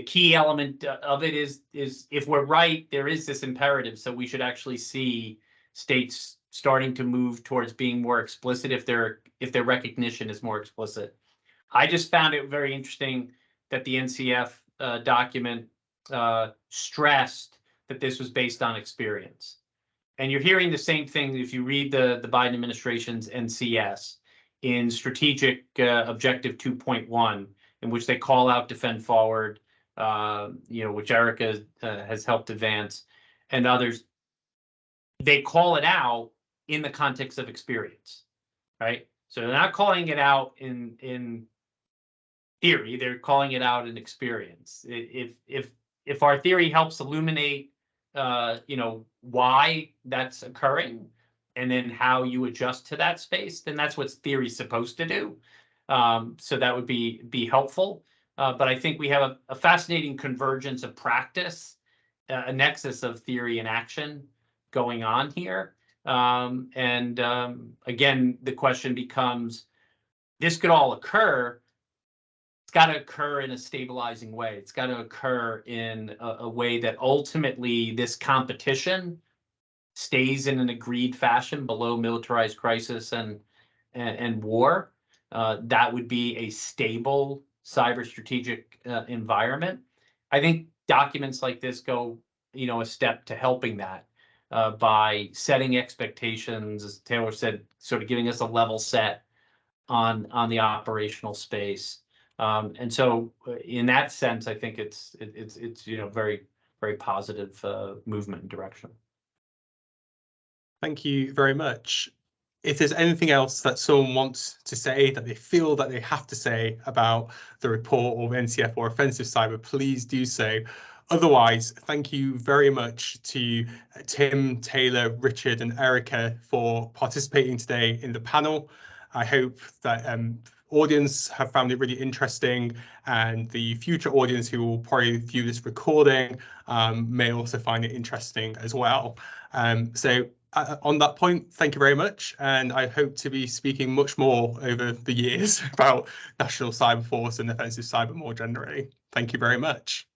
key element of it is if we're right, there is this imperative. So we should actually see states starting to move towards being more explicit if their recognition is more explicit. I just found it very interesting that the NCF document stressed that this was based on experience. And you're hearing the same thing if you read the Biden administration's NCS in Strategic Objective 2.1, in which they call out Defend Forward, which Erica has helped advance, and others. They call it out in the context of experience, right? So they're not calling it out in theory, they're calling it out in experience. If our theory helps illuminate, why that's occurring, and then how you adjust to that space, then that's what theory's supposed to do. So that would be helpful. But I think we have a fascinating convergence of practice, a nexus of theory and action going on here. Again, the question becomes, this could all occur. It's got to occur in a stabilizing way. It's got to occur in a way that ultimately this competition stays in an agreed fashion below militarized crisis and war. That would be a stable cyber strategic environment. I think documents like this go, a step to helping that by setting expectations, as Taylor said, sort of giving us a level set on the operational space. And so in that sense, I think it's very, very positive movement and direction. Thank you very much. if there's anything else that someone wants to say, that they feel that they have to say about the report or the NCF or offensive cyber, please do so. Otherwise, thank you very much to Tim, Taylor, Richard and Erica for participating today in the panel. I hope that audience have found it really interesting, and the future audience who will probably view this recording may also find it interesting as well. On that point, thank you very much, and I hope to be speaking much more over the years about National Cyber Force and offensive cyber more generally. Thank you very much.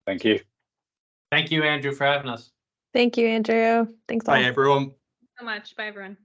Thank you. Thank you, Andrew, for having us. Thank you, Andrew. Thanks all. Bye, everyone. So much. Bye, everyone.